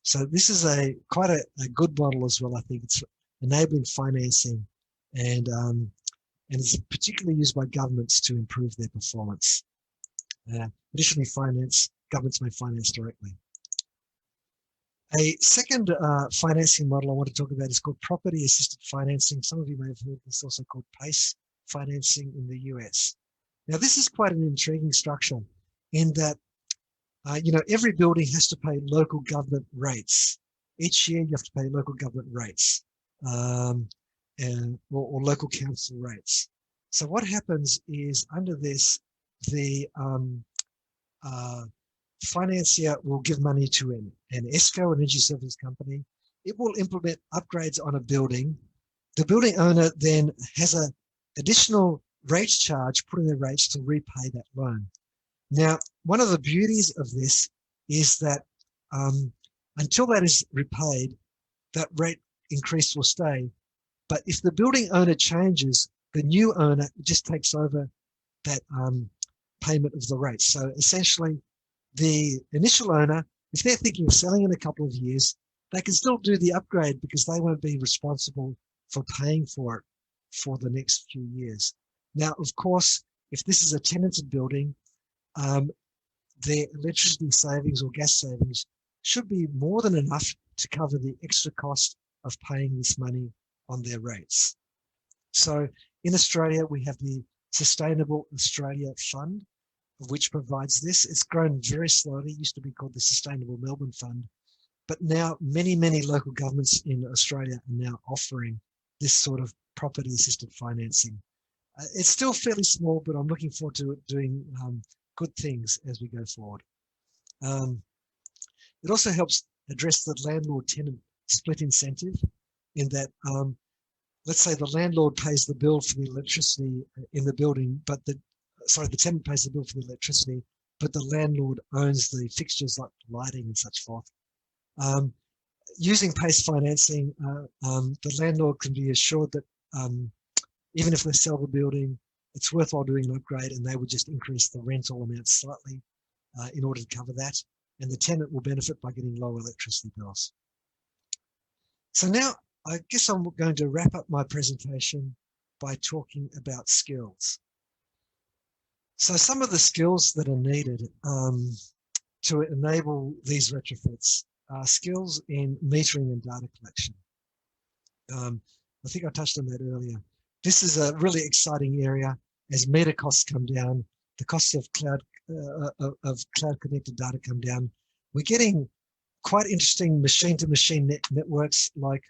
So this is quite a good model as well. I think it's enabling financing and it's particularly used by governments to improve their performance. Additionally, governments may finance directly. A second financing model I want to talk about is called property assisted financing. Some of you may have heard this also called PACE financing in the US. Now, this is quite an intriguing structure in that, every building has to pay local government rates. Each year you have to pay local government rates or local council rates. So what happens is under this, the financier will give money to an ESCO, an energy services company. It will implement upgrades on a building. The building owner then has an additional rate charge put in their rates to repay that loan. Now, one of the beauties of this is that until that is repaid, that rate increase will stay. But if the building owner changes, the new owner just takes over that payment of the rates. So essentially, the initial owner, if they're thinking of selling in a couple of years, they can still do the upgrade because they won't be responsible for paying for it for the next few years. Now, of course, if this is a tenanted building, their electricity savings or gas savings should be more than enough to cover the extra cost of paying this money on their rates. So in Australia, we have the Sustainable Australia Fund, which provides this. It's grown very slowly. It used to be called the Sustainable Melbourne Fund, but now many, many local governments in Australia are now offering this sort of property assisted financing. It's still fairly small, but I'm looking forward to it doing good things as we go forward. It also helps address the landlord-tenant split incentive in that, let's say the landlord pays the bill for the electricity in the building, but the tenant pays the bill for the electricity, but the landlord owns the fixtures like lighting and such forth. Using PACE financing, the landlord can be assured that even if they sell the building, it's worthwhile doing an upgrade, and they would just increase the rental amount slightly in order to cover that. And the tenant will benefit by getting lower electricity bills. So now I guess I'm going to wrap up my presentation by talking about skills. So some of the skills that are needed to enable these retrofits are skills in metering and data collection. I think I touched on that earlier. This is a really exciting area as meter costs come down, the costs of cloud connected data come down. We're getting quite interesting machine-to-machine networks like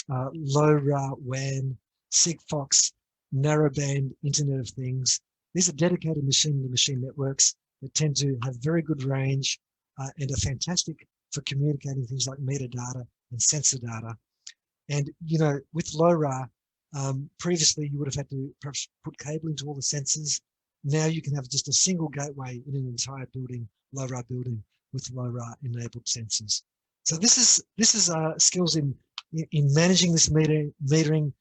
LoRa, WAN, Sigfox, narrowband Internet of Things. These are dedicated machine-to-machine networks that tend to have very good range and are fantastic for communicating things like metadata and sensor data. And, you know, with LoRa, previously you would have had to perhaps put cable into all the sensors. Now you can have just a single gateway in an entire building, LoRa building, with LoRa enabled sensors. So this is skills in managing this metering,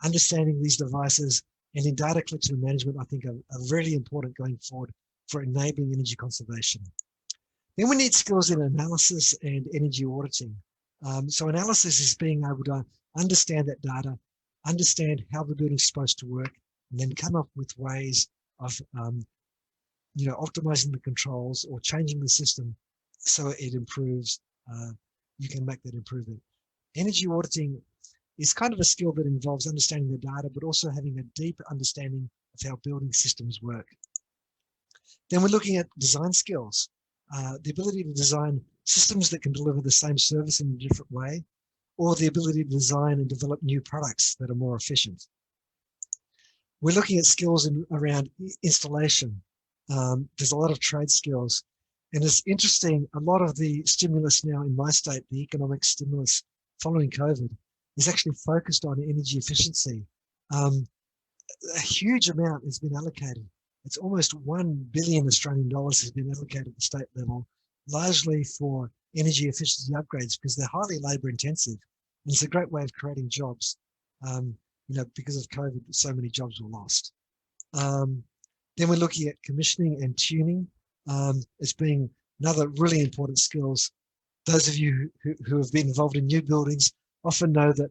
understanding these devices, and in data collection and management, I think are really important going forward for enabling energy conservation. Then we need skills in analysis and energy auditing. So analysis is being able to understand that data, understand how the building's supposed to work, and then come up with ways of optimizing the controls or changing the system so it improves. You can make that improvement. Energy auditing is kind of a skill that involves understanding the data, but also having a deep understanding of how building systems work. Then we're looking at design skills, the ability to design systems that can deliver the same service in a different way, or the ability to design and develop new products that are more efficient. We're looking at skills around installation. There's a lot of trade skills. And it's interesting, a lot of the stimulus now in my state, the economic stimulus following COVID, is actually focused on energy efficiency. A huge amount has been allocated. It's almost 1 billion Australian dollars has been allocated at the state level, largely for energy efficiency upgrades because they're highly labor intensive. And it's a great way of creating jobs. Because of COVID, so many jobs were lost. Then we're looking at commissioning and tuning as being another really important skills. Those of you who have been involved in new buildings often know that,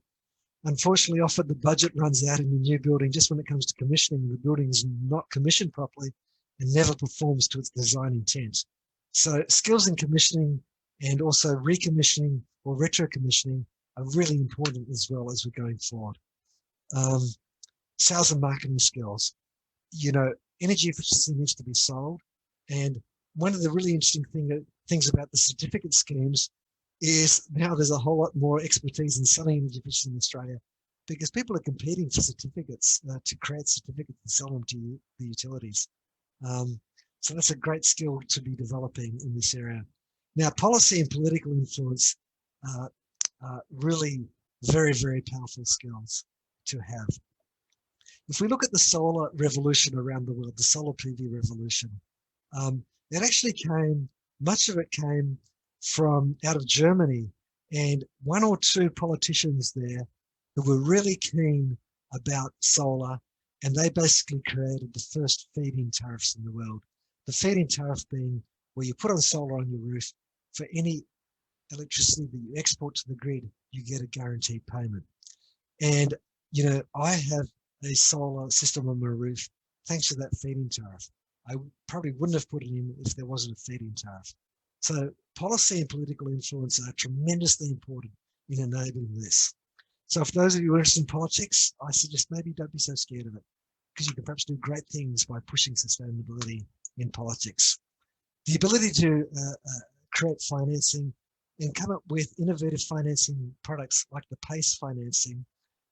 unfortunately, often the budget runs out in the new building just when it comes to commissioning. The building is not commissioned properly and never performs to its design intent. So skills in commissioning and also recommissioning or retro commissioning are really important as well as we're going forward. Sales and marketing skills. Energy efficiency needs to be sold. And one of the really interesting things about the certificate schemes is now there's a whole lot more expertise in selling energy efficiency in Australia because people are competing for certificates to create certificates and sell them to the utilities. So that's a great skill to be developing in this area. Now, policy and political influence are really very, very powerful skills to have. If we look at the solar revolution around the world, the solar PV revolution, it actually much of it came from out of Germany, and one or two politicians there who were really keen about solar And they basically created the first feed-in tariffs in the world. The feed-in tariff being where you put on solar on your roof, for any electricity that you export to the grid, you get a guaranteed payment. And, I have a solar system on my roof thanks to that feed-in tariff. I probably wouldn't have put it in if there wasn't a feed-in tariff. So policy and political influence are tremendously important in enabling this. So for those of you interested in politics, I suggest maybe don't be so scared of it, because you can perhaps do great things by pushing sustainability in politics. The ability to create financing and come up with innovative financing products like the PACE financing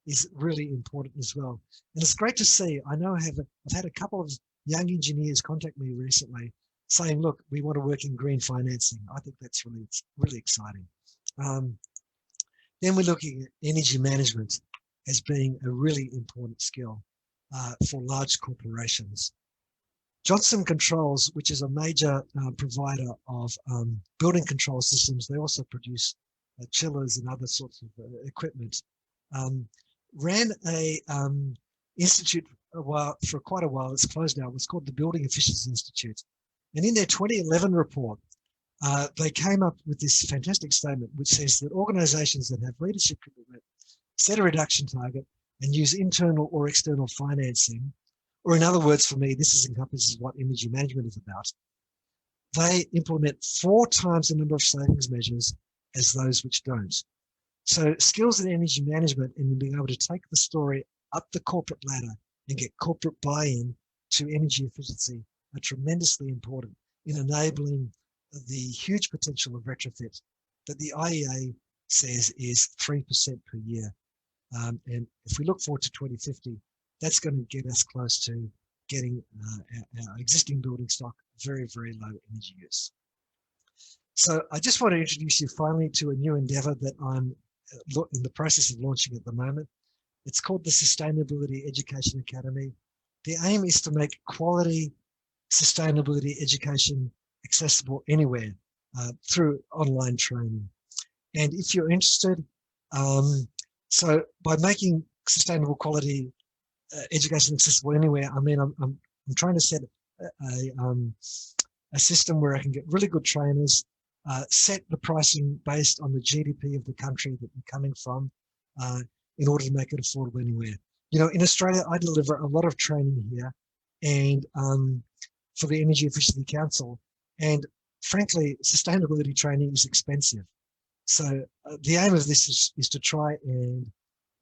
is really important as well. And it's great to see. I know I've had a couple of young engineers contact me recently saying, look, we want to work in green financing. I think that's really exciting. Then we're looking at energy management as being a really important skill for large corporations. Johnson Controls, which is a major provider of building control systems, they also produce chillers and other sorts of equipment, ran a institute for quite a while. It's closed now. It's called the Building Efficiency Institute. And in their 2011 report, they came up with this fantastic statement, which says that organizations that have leadership commitment, set a reduction target, and use internal or external financing, or in other words, for me, this encompasses what energy management is about. They implement 4 times the number of savings measures as those which don't. So skills in energy management and being able to take the story up the corporate ladder and get corporate buy-in to energy efficiency are tremendously important in enabling the huge potential of retrofit that the IEA says is 3% per year. And if we look forward to 2050, that's going to get us close to getting our existing building stock very, very low energy use. So I just want to introduce you finally to a new endeavor that I'm in the process of launching at the moment. It's called the Sustainability Education Academy. The aim is to make quality sustainability education accessible anywhere through online training. And if you're interested, so by making sustainable quality education accessible anywhere, I mean, I'm trying to set a system where I can get really good trainers, set the pricing based on the GDP of the country that you're coming from, in order to make it affordable anywhere. In Australia, I deliver a lot of training here, and for the Energy Efficiency Council, and frankly, sustainability training is expensive. So the aim of this is to try and,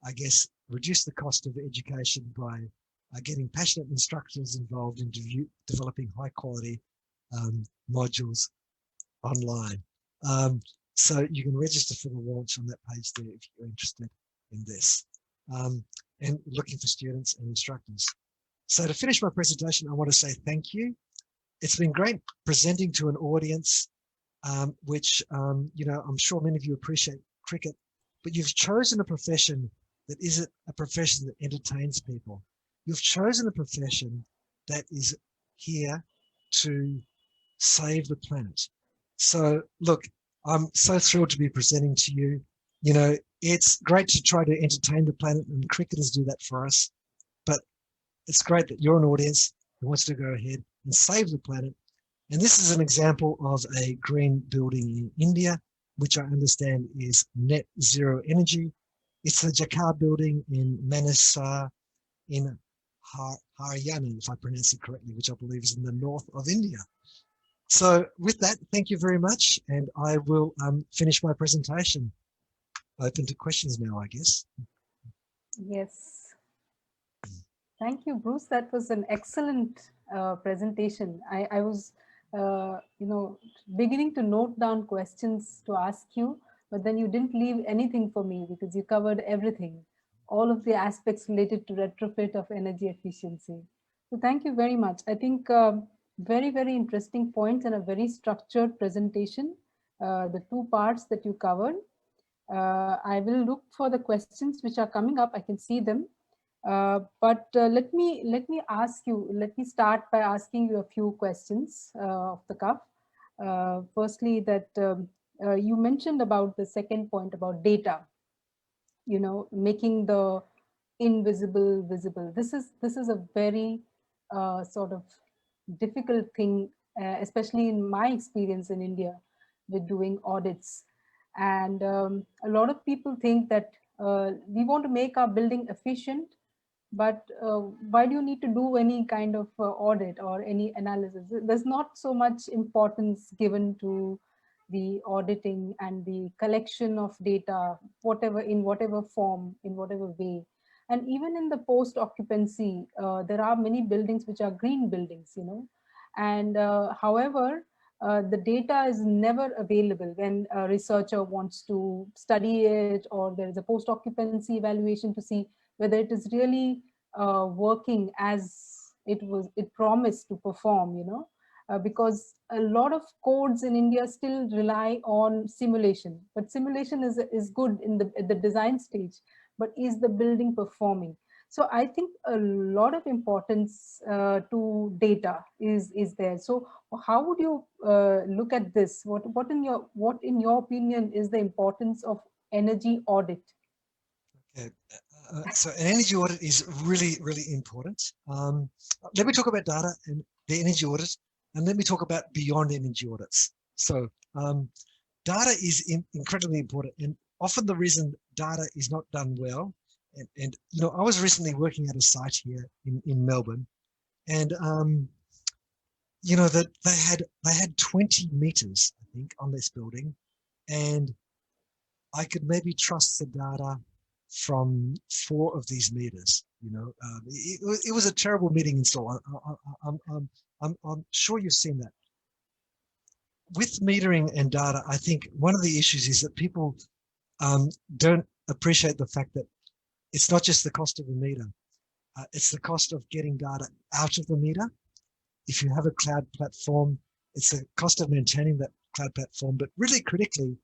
I guess, reduce the cost of education by getting passionate instructors involved in developing high quality modules online. So you can register for the launch on that page there if you're interested in this, and looking for students and instructors. So to finish my presentation, I want to say thank you. It's been great presenting to an audience, which, I'm sure many of you appreciate cricket, but you've chosen a profession that isn't a profession that entertains people. You've chosen a profession that is here to save the planet. So look, I'm so thrilled to be presenting to you. It's great to try to entertain the planet, and cricketers do that for us, but it's great that you're an audience who wants to go ahead and save the planet. And this is an example of a green building in India, which I understand is net zero energy. It's the Jakar building in Manesar in Haryana, if I pronounce it correctly, which I believe is in the north of India. So with that, thank you very much. And I will finish my presentation. Open to questions now, I guess. Yes. Thank you, Bruce. That was an excellent presentation. I was, beginning to note down questions to ask you, but then you didn't leave anything for me because you covered everything, all of the aspects related to retrofit of energy efficiency. So thank you very much. I think very, very interesting points and a very structured presentation, the 2 parts that you covered. I will look for the questions which are coming up. I can see them. But let me ask you, let me start by asking you a few questions off the cuff. Firstly, that you mentioned about the second point about data, making the invisible, visible. This is a very sort of difficult thing, especially in my experience in India with doing audits. And a lot of people think that we want to make our building efficient, but why do you need to do any kind of audit or any analysis? There's not so much importance given to the auditing and the collection of data, whatever, in whatever form, in whatever way. And even in the post occupancy, there are many buildings which are green buildings, you know. And however, the data is never available when a researcher wants to study it, or there is a post occupancy evaluation to see whether it is really working as it promised to perform, you know. Because a lot of codes in India still rely on simulation, but simulation is good in at the design stage, but is the building performing? So I think a lot of importance to data is there. So how would you look at this? What in your opinion is the importance of energy audit? Okay. So an energy audit is really, really important. Let me talk about data and the energy audit, and let me talk about beyond energy audits. So data is incredibly important, and often the reason data is not done well, and you know, I was recently working at a site here in Melbourne, and you know, that they had 20 meters, I think, on this building, and I could maybe trust the data from 4 of these meters. You know, it was a terrible meeting install. I'm sure you've seen that. With metering and data, I think one of the issues is that people don't appreciate the fact that it's not just the cost of the meter. It's the cost of getting data out of the meter. If you have a cloud platform, it's the cost of maintaining that cloud platform, but really critically,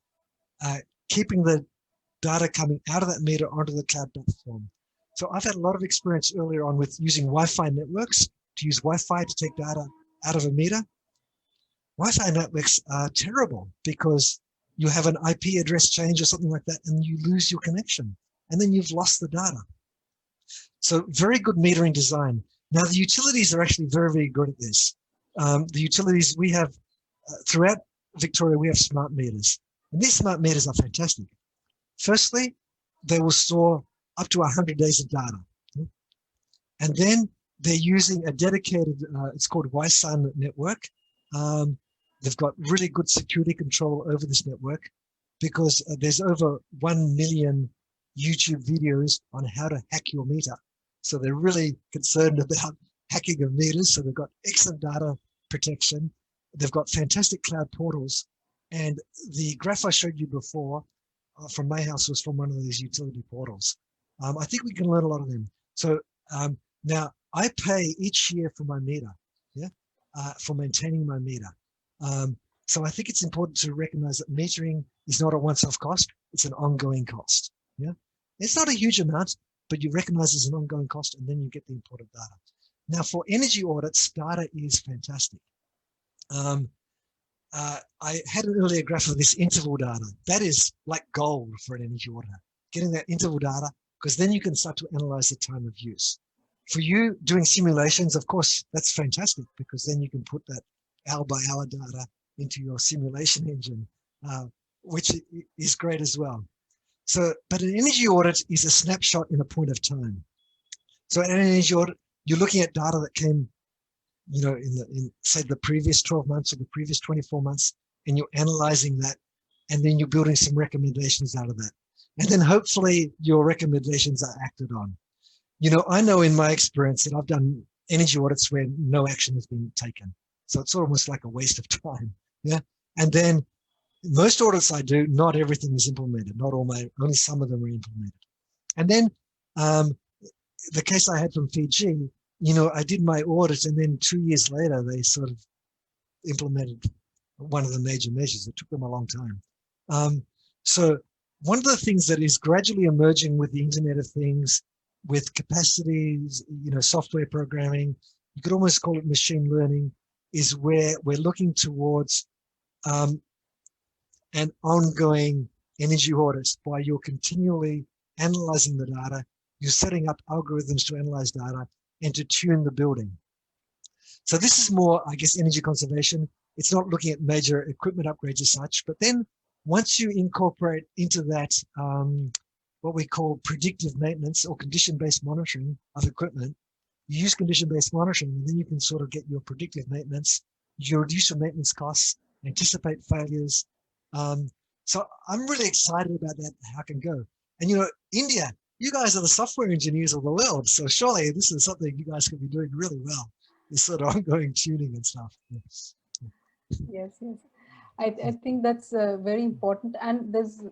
keeping the data coming out of that meter onto the cloud platform. So I've had a lot of experience earlier on with using Wi-Fi networks to use Wi-Fi to take data out of a meter. Wi-Fi networks are terrible because you have an IP address change or something like that, and you lose your connection, and then you've lost the data. So very good metering design. Now the utilities are actually very, very good at this. The utilities we have throughout Victoria, we have smart meters, and these smart meters are fantastic. Firstly, they will store up to 100 days of data. And then they're using a dedicated, it's called Wi-Sun network. They've got really good security control over this network because there's over 1 million YouTube videos on how to hack your meter. So they're really concerned about hacking of meters. So they've got excellent data protection. They've got fantastic cloud portals. And the graph I showed you before from my house was from one of these utility portals. I think we can learn a lot of them. So now I pay each year for my meter, yeah, for maintaining my meter. So I think it's important to recognize that metering is not a once-off cost, it's an ongoing cost, yeah. It's not a huge amount, but you recognize it's an ongoing cost, and then you get the important data. Now for energy audits, data is fantastic. I had an earlier graph of this interval data. That is like gold for an energy auditor, getting that interval data, because then you can start to analyze the time of use. For you doing simulations, of course, that's fantastic, because then you can put that hour by hour data into your simulation engine, which is great as well. So, but an energy audit is a snapshot in a point of time. So at an energy audit, you're looking at data that came, you know, in say the previous 12 months or the previous 24 months, and you're analyzing that, and then you're building some recommendations out of that. And then hopefully your recommendations are acted on. You know, I know in my experience that I've done energy audits where no action has been taken. So it's almost like a waste of time. Yeah. And then most audits I do, not everything is implemented. Not all only some of them are implemented. And then the case I had from Fiji, you know, I did my audit, and then 2 years later, they sort of implemented one of the major measures. It took them a long time. So one of the things that is gradually emerging with the Internet of Things, with capacities, you know, software programming, you could almost call it machine learning, is where we're looking towards an ongoing energy audit, by you're continually analyzing the data, you're setting up algorithms to analyze data and to tune the building. So this is more, I guess, energy conservation. It's not looking at major equipment upgrades as such, but then once you incorporate into that what we call predictive maintenance or condition-based monitoring of equipment, you use condition-based monitoring, and then you can sort of get your predictive maintenance. You reduce your maintenance costs, anticipate failures. So I'm really excited about that, how it can go. And, you know, India, you guys are the software engineers of the world. So surely this is something you guys could be doing really well, this sort of ongoing tuning and stuff. Yes, yes. I think that's very important. And there's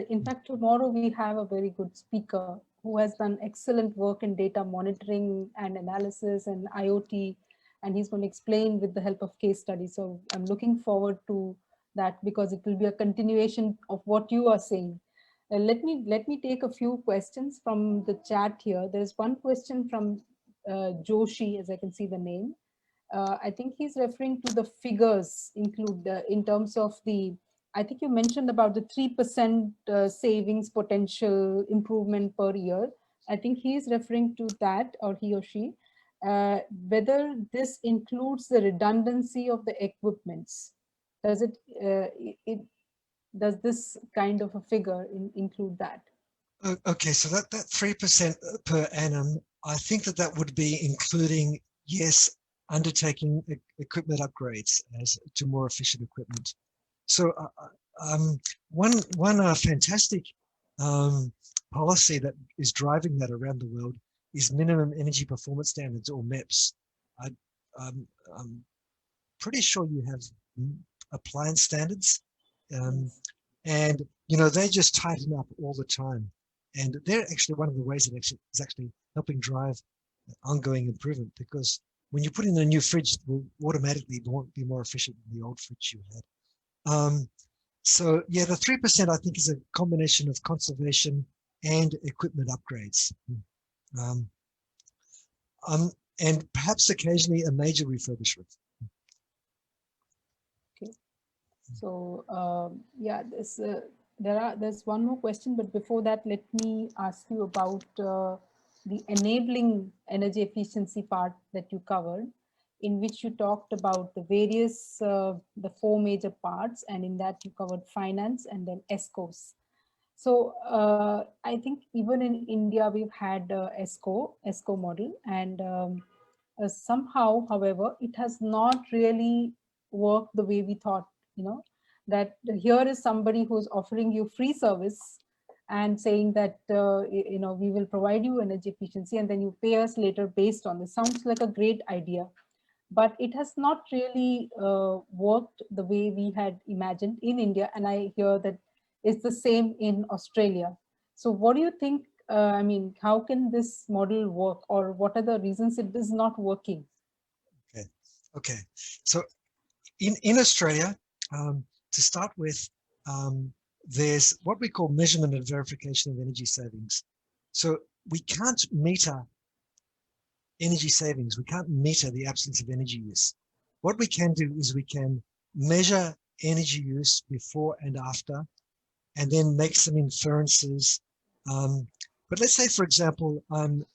in fact, tomorrow we have a very good speaker who has done excellent work in data monitoring and analysis and IoT, and he's going to explain with the help of case studies. So I'm looking forward to that because it will be a continuation of what you are saying. Let me take a few questions from the chat here. There's one question from Joshi, as I can see the name. I think he's referring to the figures include in terms of the, I think you mentioned about the 3% savings potential improvement per year. I think he's referring to that, or he or she, whether this includes the redundancy of the equipments. Does does this kind of a figure include that? Okay, so that 3% per annum, I think that would be including, yes, undertaking equipment upgrades as to more efficient equipment. So one fantastic policy that is driving that around the world is minimum energy performance standards, or MEPS. I'm pretty sure you have appliance standards, and you know, they just tighten up all the time, and they're actually one of the ways that is actually helping drive ongoing improvement, because when you put in a new fridge, it will automatically be more efficient than the old fridge you had. So yeah, the 3% I think is a combination of conservation and equipment upgrades, and perhaps occasionally a major refurbishment. Okay, so yeah, there's one more question, but before that, let me ask you about the enabling energy efficiency part that you covered, in which you talked about the various, the 4 major parts, and in that you covered finance and then ESCOs. So I think even in India, we've had ESCO model, and somehow, however, it has not really worked the way we thought, you know, that here is somebody who's offering you free service and saying that, you know, we will provide you energy efficiency and then you pay us later based on this. Sounds like a great idea, but it has not really worked the way we had imagined in India. And I hear that it's the same in Australia. So what do you think? I mean, how can this model work, or what are the reasons it is not working? Okay. So in Australia, to start with, there's what we call measurement and verification of energy savings. So we can't meter energy savings. We can't meter the absence of energy use. What we can do is we can measure energy use before and after, and then make some inferences. But let's say, for example, I'm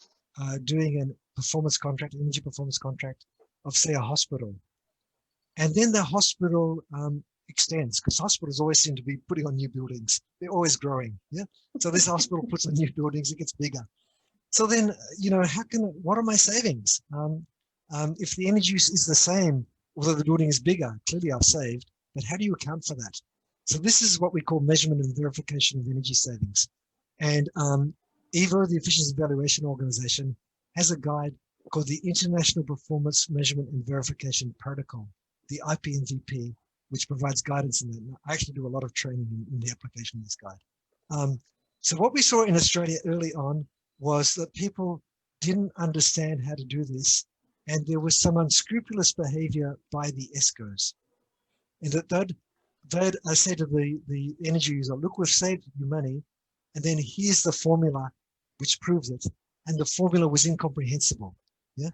doing a performance contract, energy performance contract of, say, a hospital. And then the hospital extends, because hospitals always seem to be putting on new buildings. They're always growing, yeah? So this hospital puts on new buildings, it gets bigger. So then, you know, what are my savings? If the energy use is the same, although the building is bigger, clearly I've saved, but how do you account for that? So this is what we call measurement and verification of energy savings. And IEAR, the Efficiency Evaluation Organization, has a guide called the International Performance Measurement and Verification Protocol, the IPMVP, which provides guidance in that. And I actually do a lot of training in the application of this guide. So what we saw in Australia early on was that people didn't understand how to do this, and there was some unscrupulous behavior by the ESCOs. And that they'd say to the energy user, look, we've saved you money, and then here's the formula which proves it. And the formula was incomprehensible. Yeah.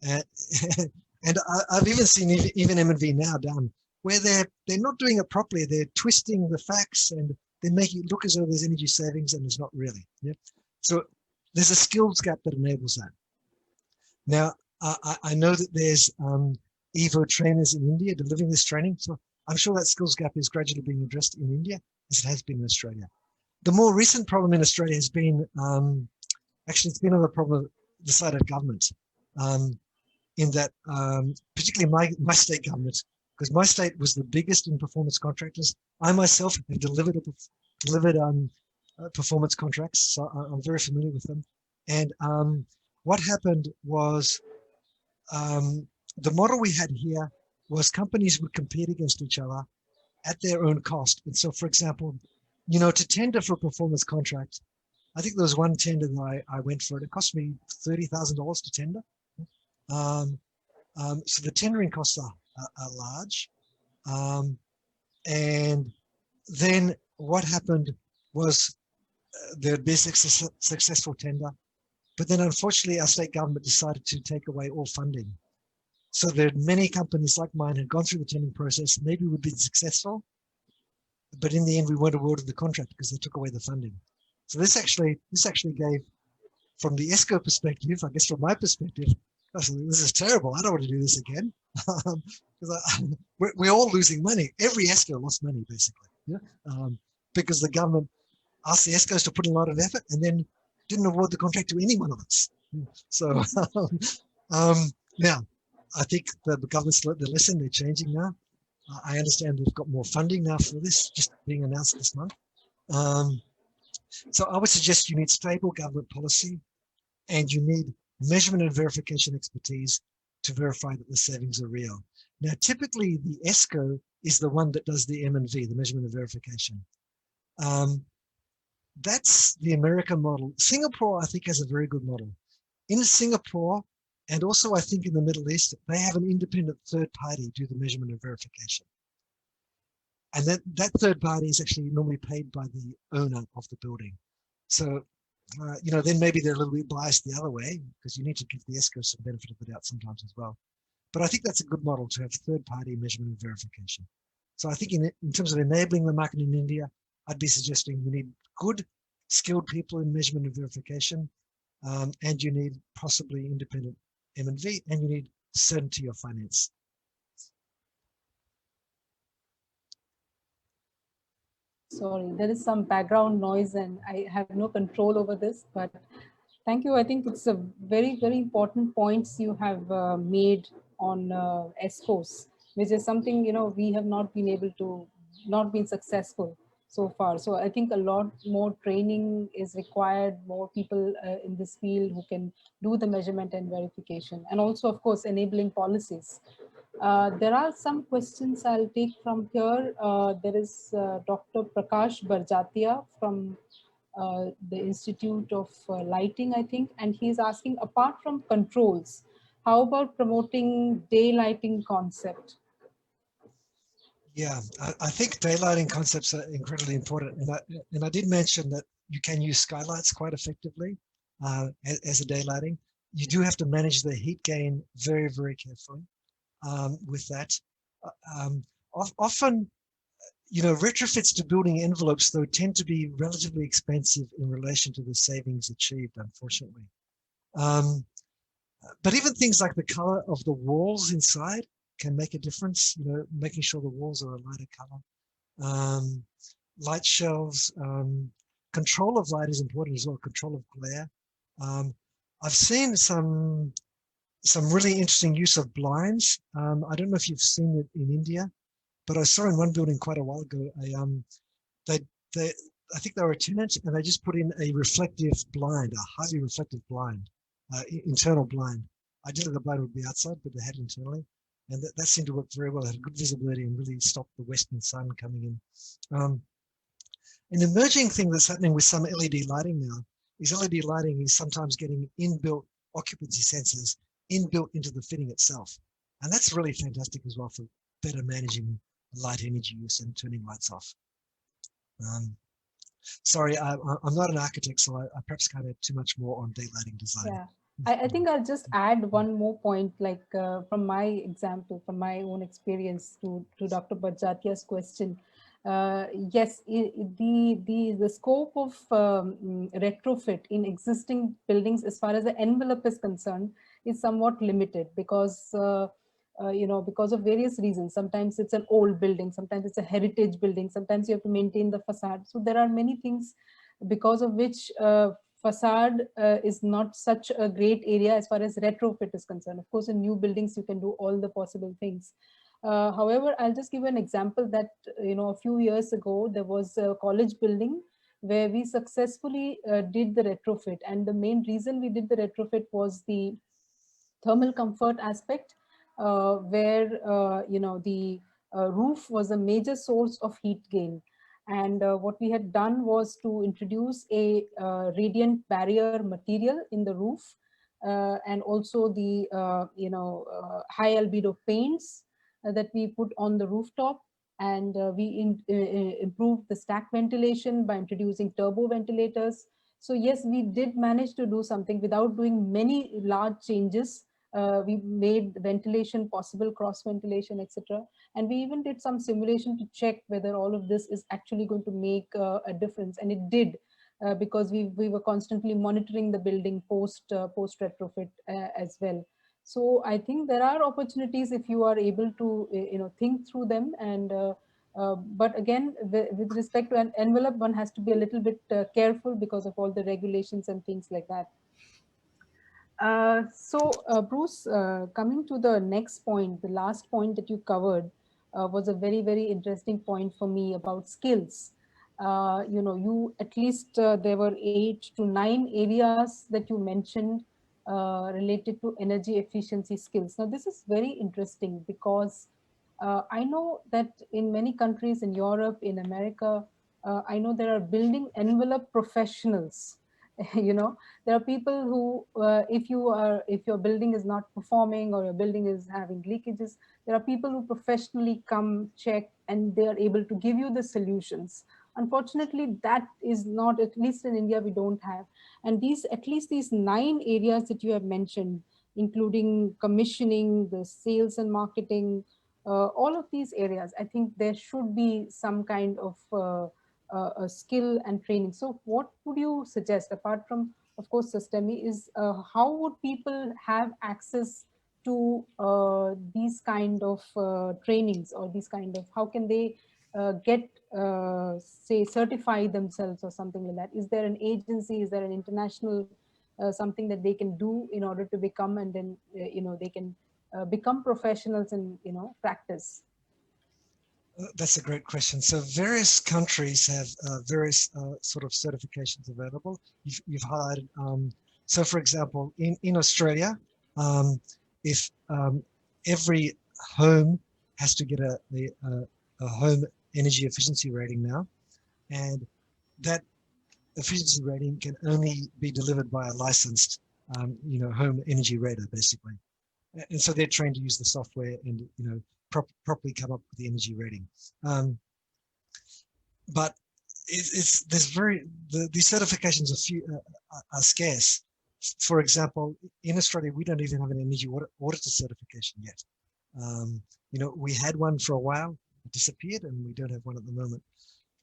And I've even seen even M&V now done, where they're not doing it properly. They're twisting the facts and they make it look as though there's energy savings, and there's not really. Yeah. So there's a skills gap that enables that. Now, I know that there's EVO trainers in India delivering this training. So I'm sure that skills gap is gradually being addressed in India as it has been in Australia. The more recent problem in Australia has been, actually it's been on the problem of the side of government, in that particularly my state government, because my state was the biggest in performance contractors. I myself have delivered performance contracts, so I'm very familiar with them. And what happened was the model we had here was companies would compete against each other at their own cost. And so, for example, to tender for a performance contract, I think there was one tender that I went for. It cost me $30,000 to tender. So the tendering costs are large. And then what happened was there'd be a successful tender. But then unfortunately, our state government decided to take away all funding. So there are many companies like mine had gone through the tendering process, maybe we'd been successful, but in the end, we weren't awarded the contract because they took away the funding. So this actually gave, from the ESCO perspective, I guess from my perspective, this is terrible. I don't want to do this again. Because we're all losing money. Every ESCO lost money, basically, because the government asked the ESCOs to put in a lot of effort and then didn't award the contract to any one of us. So now, I think the government's learned the lesson. They're changing now. I understand they've got more funding now for this, just being announced this month. So I would suggest you need stable government policy and you need measurement and verification expertise to verify that the savings are real. Now, typically the ESCO is the one that does the M&V, the measurement and verification. That's the American model. Singapore, I think, has a very good model. In Singapore, and also I think in the Middle East, they have an independent third party do the measurement and verification. And that third party is actually normally paid by the owner of the building. So, then maybe they're a little bit biased the other way because you need to give the ESCO some benefit of the doubt sometimes as well. But I think that's a good model to have third party measurement and verification. So I think in terms of enabling the market in India, I'd be suggesting you need good, skilled people in measurement and verification, and you need possibly independent M&V, and you need certainty of finance. Sorry, there is some background noise and I have no control over this, but thank you. I think it's a very, very important points you have made on ESCOs, which is something, we have not been successful so far. So I think a lot more training is required, more people in this field who can do the measurement and verification, and also, of course, enabling policies. There are some questions I'll take from here. There is Dr. Prakash Barjatia from the Institute of Lighting, I think, and he's asking, apart from controls, how about promoting daylighting concept? Yeah, I think daylighting concepts are incredibly important. And I did mention that you can use skylights quite effectively as a daylighting. You do have to manage the heat gain very, very carefully with that. Often, retrofits to building envelopes, though, tend to be relatively expensive in relation to the savings achieved, unfortunately. But even things like the color of the walls inside can make a difference, making sure the walls are a lighter color. Light shelves, control of light is important as well, control of glare. I've seen some really interesting use of blinds. I don't know if you've seen it in India, but I saw in one building quite a while ago, I think they were a tenant and they just put in a reflective blind, a highly reflective blind, internal blind. Ideally the blind would be outside, but they had it internally. And that seemed to work very well. It had good visibility and really stopped the western sun coming in. An emerging thing that's happening with some LED lighting now is LED lighting is sometimes getting inbuilt occupancy sensors inbuilt into the fitting itself. And that's really fantastic as well for better managing light energy use and turning lights off. Sorry, I'm not an architect, so I perhaps can't add too much more on daylighting design. Yeah. I think I'll just add one more point, like from my example, from my own experience to Dr. Bajatia's question. Yes, the scope of retrofit in existing buildings, as far as the envelope is concerned, is somewhat limited because because of various reasons. Sometimes it's an old building, sometimes it's a heritage building, sometimes you have to maintain the facade. So there are many things because of which facade is not such a great area as far as retrofit is concerned. Of course, in new buildings you can do all the possible things. However, I'll just give an example that, a few years ago, there was a college building where we successfully did the retrofit. And the main reason we did the retrofit was the thermal comfort aspect, where, the roof was a major source of heat gain. And what we had done was to introduce a radiant barrier material in the roof, and also the, high albedo paints that we put on the rooftop. And we improved the stack ventilation by introducing turbo ventilators. So yes, we did manage to do something without doing many large changes. We made ventilation possible, cross ventilation, etc. And we even did some simulation to check whether all of this is actually going to make a difference. And it did, because we were constantly monitoring the building post retrofit as well. So I think there are opportunities if you are able to think through them. And but again, with respect to an envelope, one has to be a little bit careful because of all the regulations and things like that. Bruce, coming to the next point, the last point that you covered was a very, very interesting point for me about skills. You at least there were 8 to 9 areas that you mentioned related to energy efficiency skills. Now, this is very interesting because I know that in many countries in Europe, in America, I know there are building envelope professionals. There are people who, if your building is not performing or your building is having leakages, there are people who professionally come check and they are able to give you the solutions. Unfortunately, that is not, at least in India, we don't have. And at least these 9 areas that you have mentioned, including commissioning, the sales and marketing, all of these areas, I think there should be some kind of skill and training. So what would you suggest, apart from, of course, Systemi, is how would people have access to these kind of trainings, or these kind of, how can they get, say, certify themselves or something like that? Is there an agency, is there an international something that they can do in order to become, and then, they can become professionals and, practice? That's a great question. So various countries have various sort of certifications available. You've highlighted. So for example, in Australia, if every home has to get a home energy efficiency rating now, and that efficiency rating can only be delivered by a licensed, home energy rater, basically. And so they're trained to use the software and, properly come up with the energy rating. But these certifications are scarce. For example, in Australia, we don't even have an energy auditor certification yet. We had one for a while, it disappeared, and we don't have one at the moment.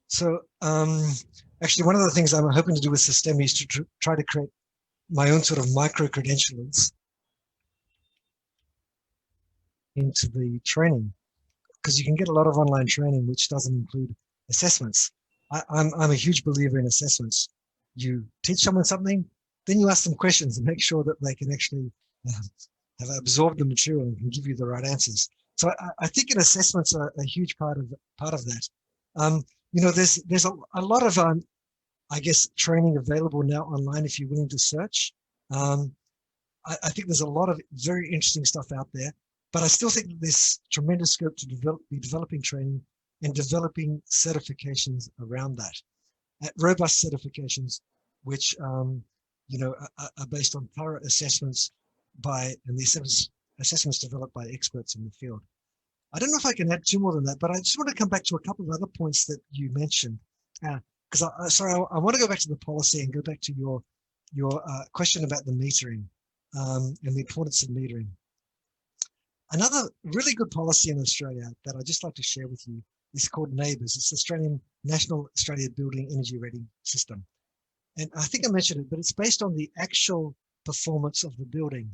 So actually, one of the things I'm hoping to do with Systemi is to try to create my own sort of micro-credentials into the training, because you can get a lot of online training which doesn't include assessments. I'm a huge believer in assessments. You teach someone something, then you ask them questions and make sure that they can actually have absorbed the material and can give you the right answers. So I think assessments are a huge part of that. There's a lot of I guess training available now online if you're willing to search. I think there's a lot of very interesting stuff out there. But I still think that there's tremendous scope to be developing training and developing certifications around that. Robust certifications, which are based on thorough assessments and the assessments developed by experts in the field. I don't know if I can add 2 more than that, but I just want to come back to a couple of other points that you mentioned. Because I want to go back to the policy and go back to your question about the metering and the importance of metering. Another really good policy in Australia that I'd just like to share with you is called NABERS. It's Australian National Australia Building Energy Rating System. And I think I mentioned it, but it's based on the actual performance of the building.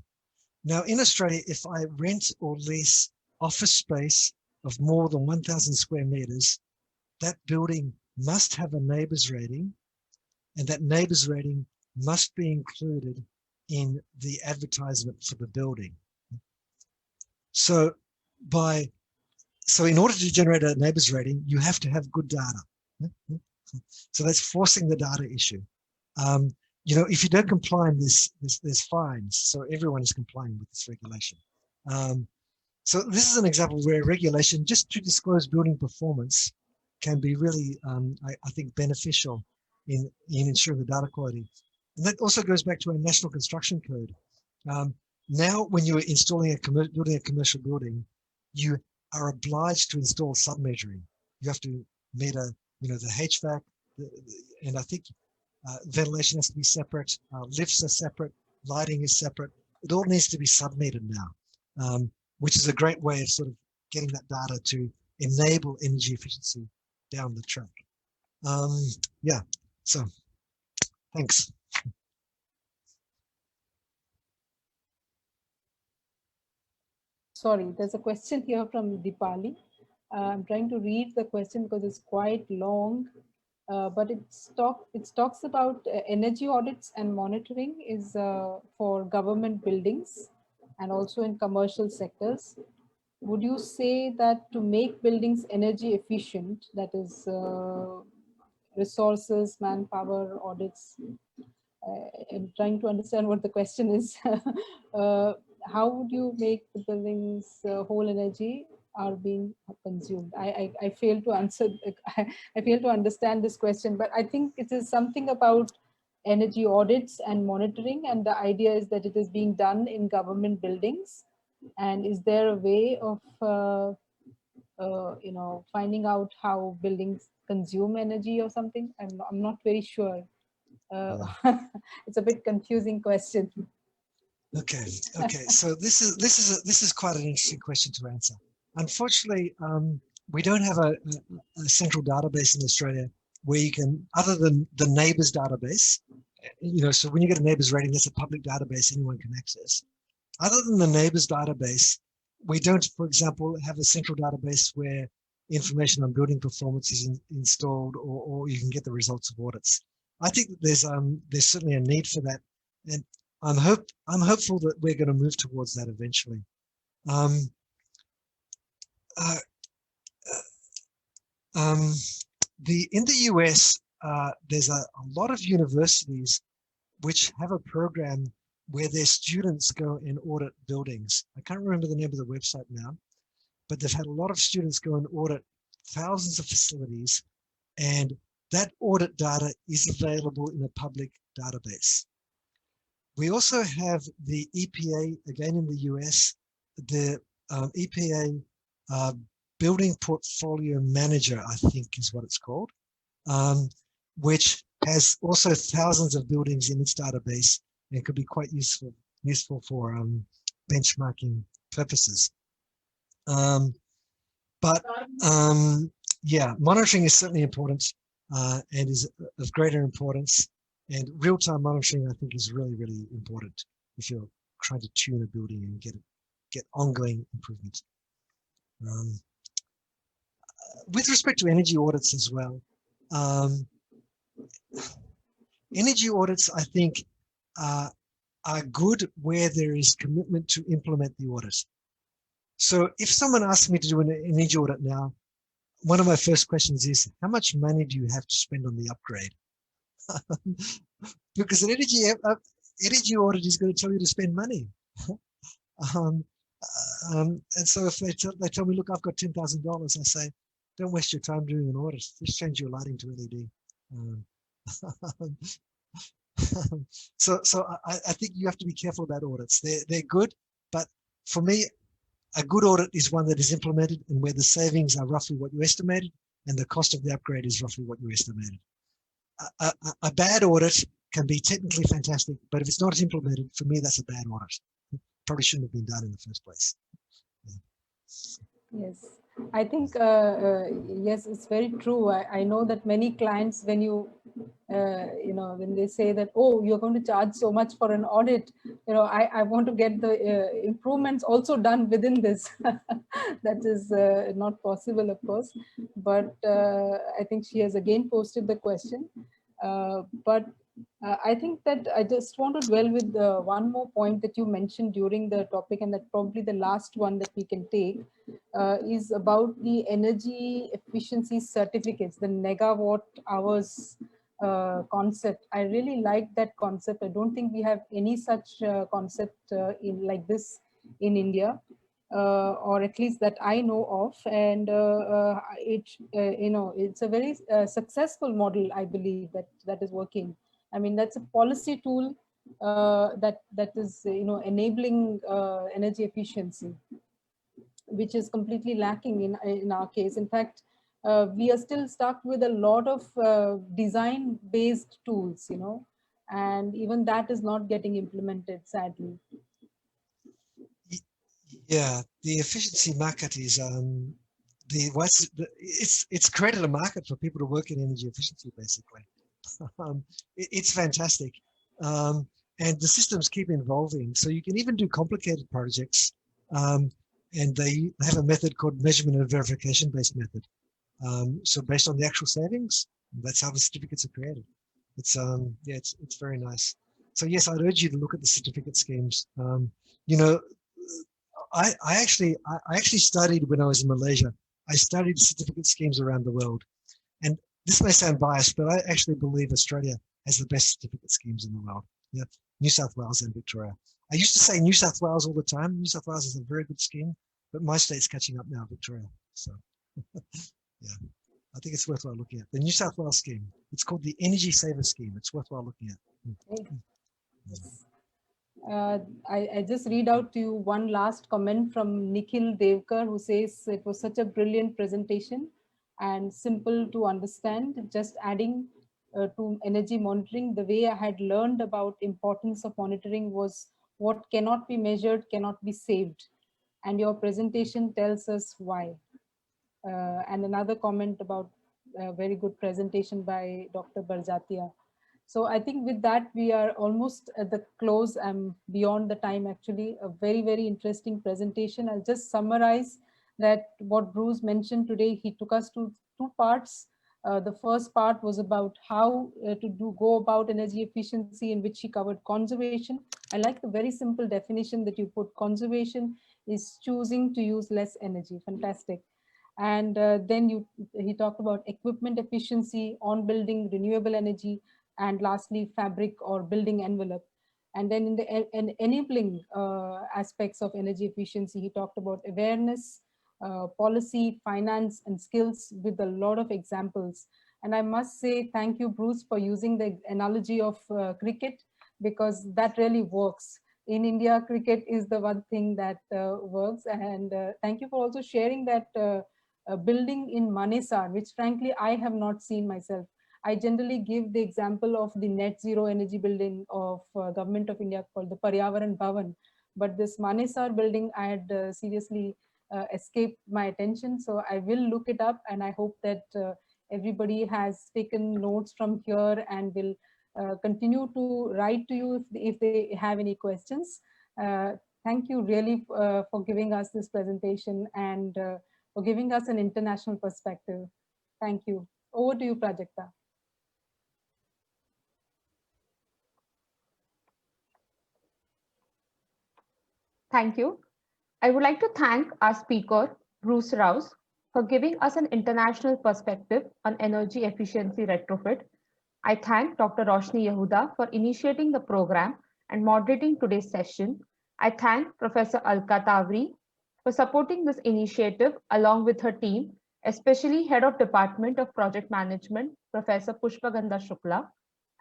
Now in Australia, if I rent or lease office space of more than 1,000 square meters, that building must have a NABERS rating, and that NABERS rating must be included in the advertisement for the building. So in order to generate a NABERS rating, you have to have good data. So that's forcing the data issue. You know, if you don't comply, there's fines. So everyone is complying with this regulation. So this is an example where regulation just to disclose building performance can be really, I think, beneficial in ensuring the data quality. And that also goes back to our National Construction Code. Now, when you're installing building a commercial building, you are obliged to install submeasuring. You have to meter, you know, the HVAC, and I think ventilation has to be separate, lifts are separate, lighting is separate. It all needs to be submetered now, which is a great way of sort of getting that data to enable energy efficiency down the track. Yeah, so thanks. Sorry, there's a question here from Dipali. I'm trying to read the question because it's quite long, but it talks about energy audits and monitoring is for government buildings and also in commercial sectors. Would you say that to make buildings energy efficient, that is resources, manpower, audits, I'm trying to understand what the question is. How would you make the buildings whole energy are being consumed? I fail to answer. I fail to understand this question, but I think it is something about energy audits and monitoring, and the idea is that it is being done in government buildings. And is there a way of you know, finding out how buildings consume energy or something? I'm not very sure. It's a bit confusing question. Okay. So this is quite an interesting question to answer. Unfortunately, we don't have a central database in Australia where you can, other than the NABERS database, you know, so when you get a NABERS rating, that's a public database anyone can access. Other than the NABERS database, we don't, for example, have a central database where information on building performance is installed, or you can get the results of audits. I think that there's certainly a need for that, and I'm hopeful that we're going to move towards that eventually. In the US, there's a lot of universities which have a program where their students go and audit buildings. I can't remember the name of the website now, but they've had a lot of students go and audit thousands of facilities, and that audit data is available in a public database. We also have the EPA, again in the US, the EPA Building Portfolio Manager, I think is what it's called, which has also thousands of buildings in its database and could be quite useful for benchmarking purposes. Yeah, monitoring is certainly important and is of greater importance. And real-time monitoring, I think, is really, really important if you're trying to tune a building and get ongoing improvement. With respect to energy audits as well, energy audits, I think, are good where there is commitment to implement the audit. So if someone asks me to do an energy audit now, one of my first questions is, how much money do you have to spend on the upgrade? Because an energy audit is going to tell you to spend money. And so if they tell me, look, I've got $10,000, I say, don't waste your time doing an audit. Just change your lighting to LED. So I think you have to be careful about audits. They're good, but for me, a good audit is one that is implemented and where the savings are roughly what you estimated and the cost of the upgrade is roughly what you estimated. A bad audit can be technically fantastic, but if it's not implemented, for me, that's a bad audit. It probably shouldn't have been done in the first place. Yes. I think, yes, it's very true. I know that many clients, when when they say that, oh, you're going to charge so much for an audit, I want to get the improvements also done within this. That is not possible, of course. But I think she has again posted the question. But I think that I just want to dwell with one more point that you mentioned during the topic, and that probably the last one that we can take is about the energy efficiency certificates, the megawatt hours concept. I really like that concept. I don't think we have any such concept in like this in India. Or at least that I know of, and it's a very successful model. I believe that is working. I mean, that's a policy tool that is enabling energy efficiency, which is completely lacking in our case. In fact, we are still stuck with a lot of design based tools, and even that is not getting implemented, sadly. Yeah, the efficiency market is it's created a market for people to work in energy efficiency, basically. It's fantastic. And the systems keep evolving. So you can even do complicated projects. And they have a method called measurement and verification based method. So based on the actual savings, that's how the certificates are created. It's it's very nice. So yes, I'd urge you to look at the certificate schemes. You know, I actually studied when I was in Malaysia. I studied certificate schemes around the world. And this may sound biased, but I actually believe Australia has the best certificate schemes in the world. Yeah, New South Wales and Victoria. I used to say New South Wales all the time. New South Wales is a very good scheme, but my state's catching up now, Victoria. So yeah, I think it's worthwhile looking at. The New South Wales scheme. It's called the Energy Saver Scheme. It's worthwhile looking at. Okay. I just read out to you one last comment from Nikhil Devkar, who says it was such a brilliant presentation and simple to understand. Just adding to energy monitoring, the way I had learned about importance of monitoring was what cannot be measured cannot be saved, and your presentation tells us why. And another comment about a very good presentation by Dr. Barjatia. So I think with that, we are almost at the close. I'm beyond the time, actually. A very, very interesting presentation. I'll just summarize that what Bruce mentioned today. He took us to two parts. The first part was about how to go about energy efficiency, in which he covered conservation. I like the very simple definition that you put. Conservation is choosing to use less energy. Fantastic. And then he talked about equipment efficiency, on building renewable energy, and lastly, fabric or building envelope. And then in the enabling aspects of energy efficiency, he talked about awareness, policy, finance, and skills with a lot of examples. And I must say, thank you, Bruce, for using the analogy of cricket, because that really works. In India, cricket is the one thing that works. And thank you for also sharing that building in Manesar, which frankly, I have not seen myself. I generally give the example of the net zero energy building of Government of India called the Paryavaran Bhavan. But this Manesar building, I had seriously escaped my attention. So I will look it up, and I hope that everybody has taken notes from here and will continue to write to you if they have any questions. Thank you really for giving us this presentation and for giving us an international perspective. Thank you. Over to you, Prajakta. Thank you. I would like to thank our speaker, Bruce Rowse, for giving us an international perspective on energy efficiency retrofit. I thank Dr. Roshni Yehuda for initiating the program and moderating today's session. I thank Professor Alka Tavri for supporting this initiative along with her team, especially Head of Department of Project Management, Professor Pushpagandha Shukla.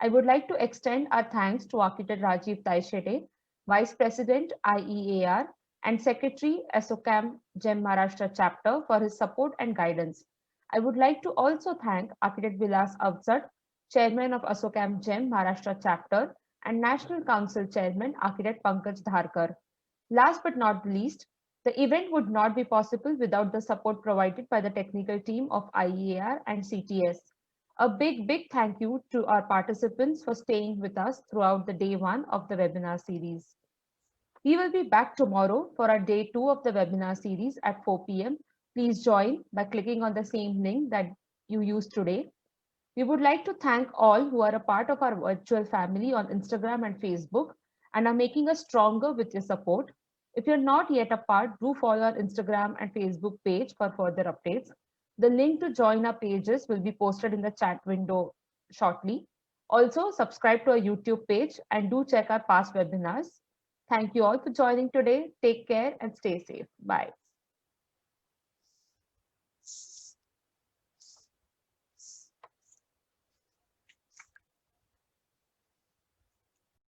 I would like to extend our thanks to Architect Rajiv Taishete, Vice President IEAR, and Secretary ASSOCHAM GEM Maharashtra chapter for his support and guidance. I would like to also thank Architect Vilas Avzad, Chairman of ASSOCHAM GEM Maharashtra chapter, and National Council Chairman Architect Pankaj Dharkar. Last but not least, The event would not be possible without the support provided by the technical team of IEAR and CTES. A big thank you to our participants for staying with us throughout the day one of the webinar series. We will be back tomorrow for our day two of the webinar series at 4 p.m. Please join by clicking on the same link that you used today. We would like to thank all who are a part of our virtual family on Instagram and Facebook and are making us stronger with your support. If you're not yet a part, do follow our Instagram and Facebook page for further updates. The link to join our pages will be posted in the chat window shortly. Also, subscribe to our YouTube page and do check our past webinars. Thank you all for joining today. Take care and stay safe. Bye.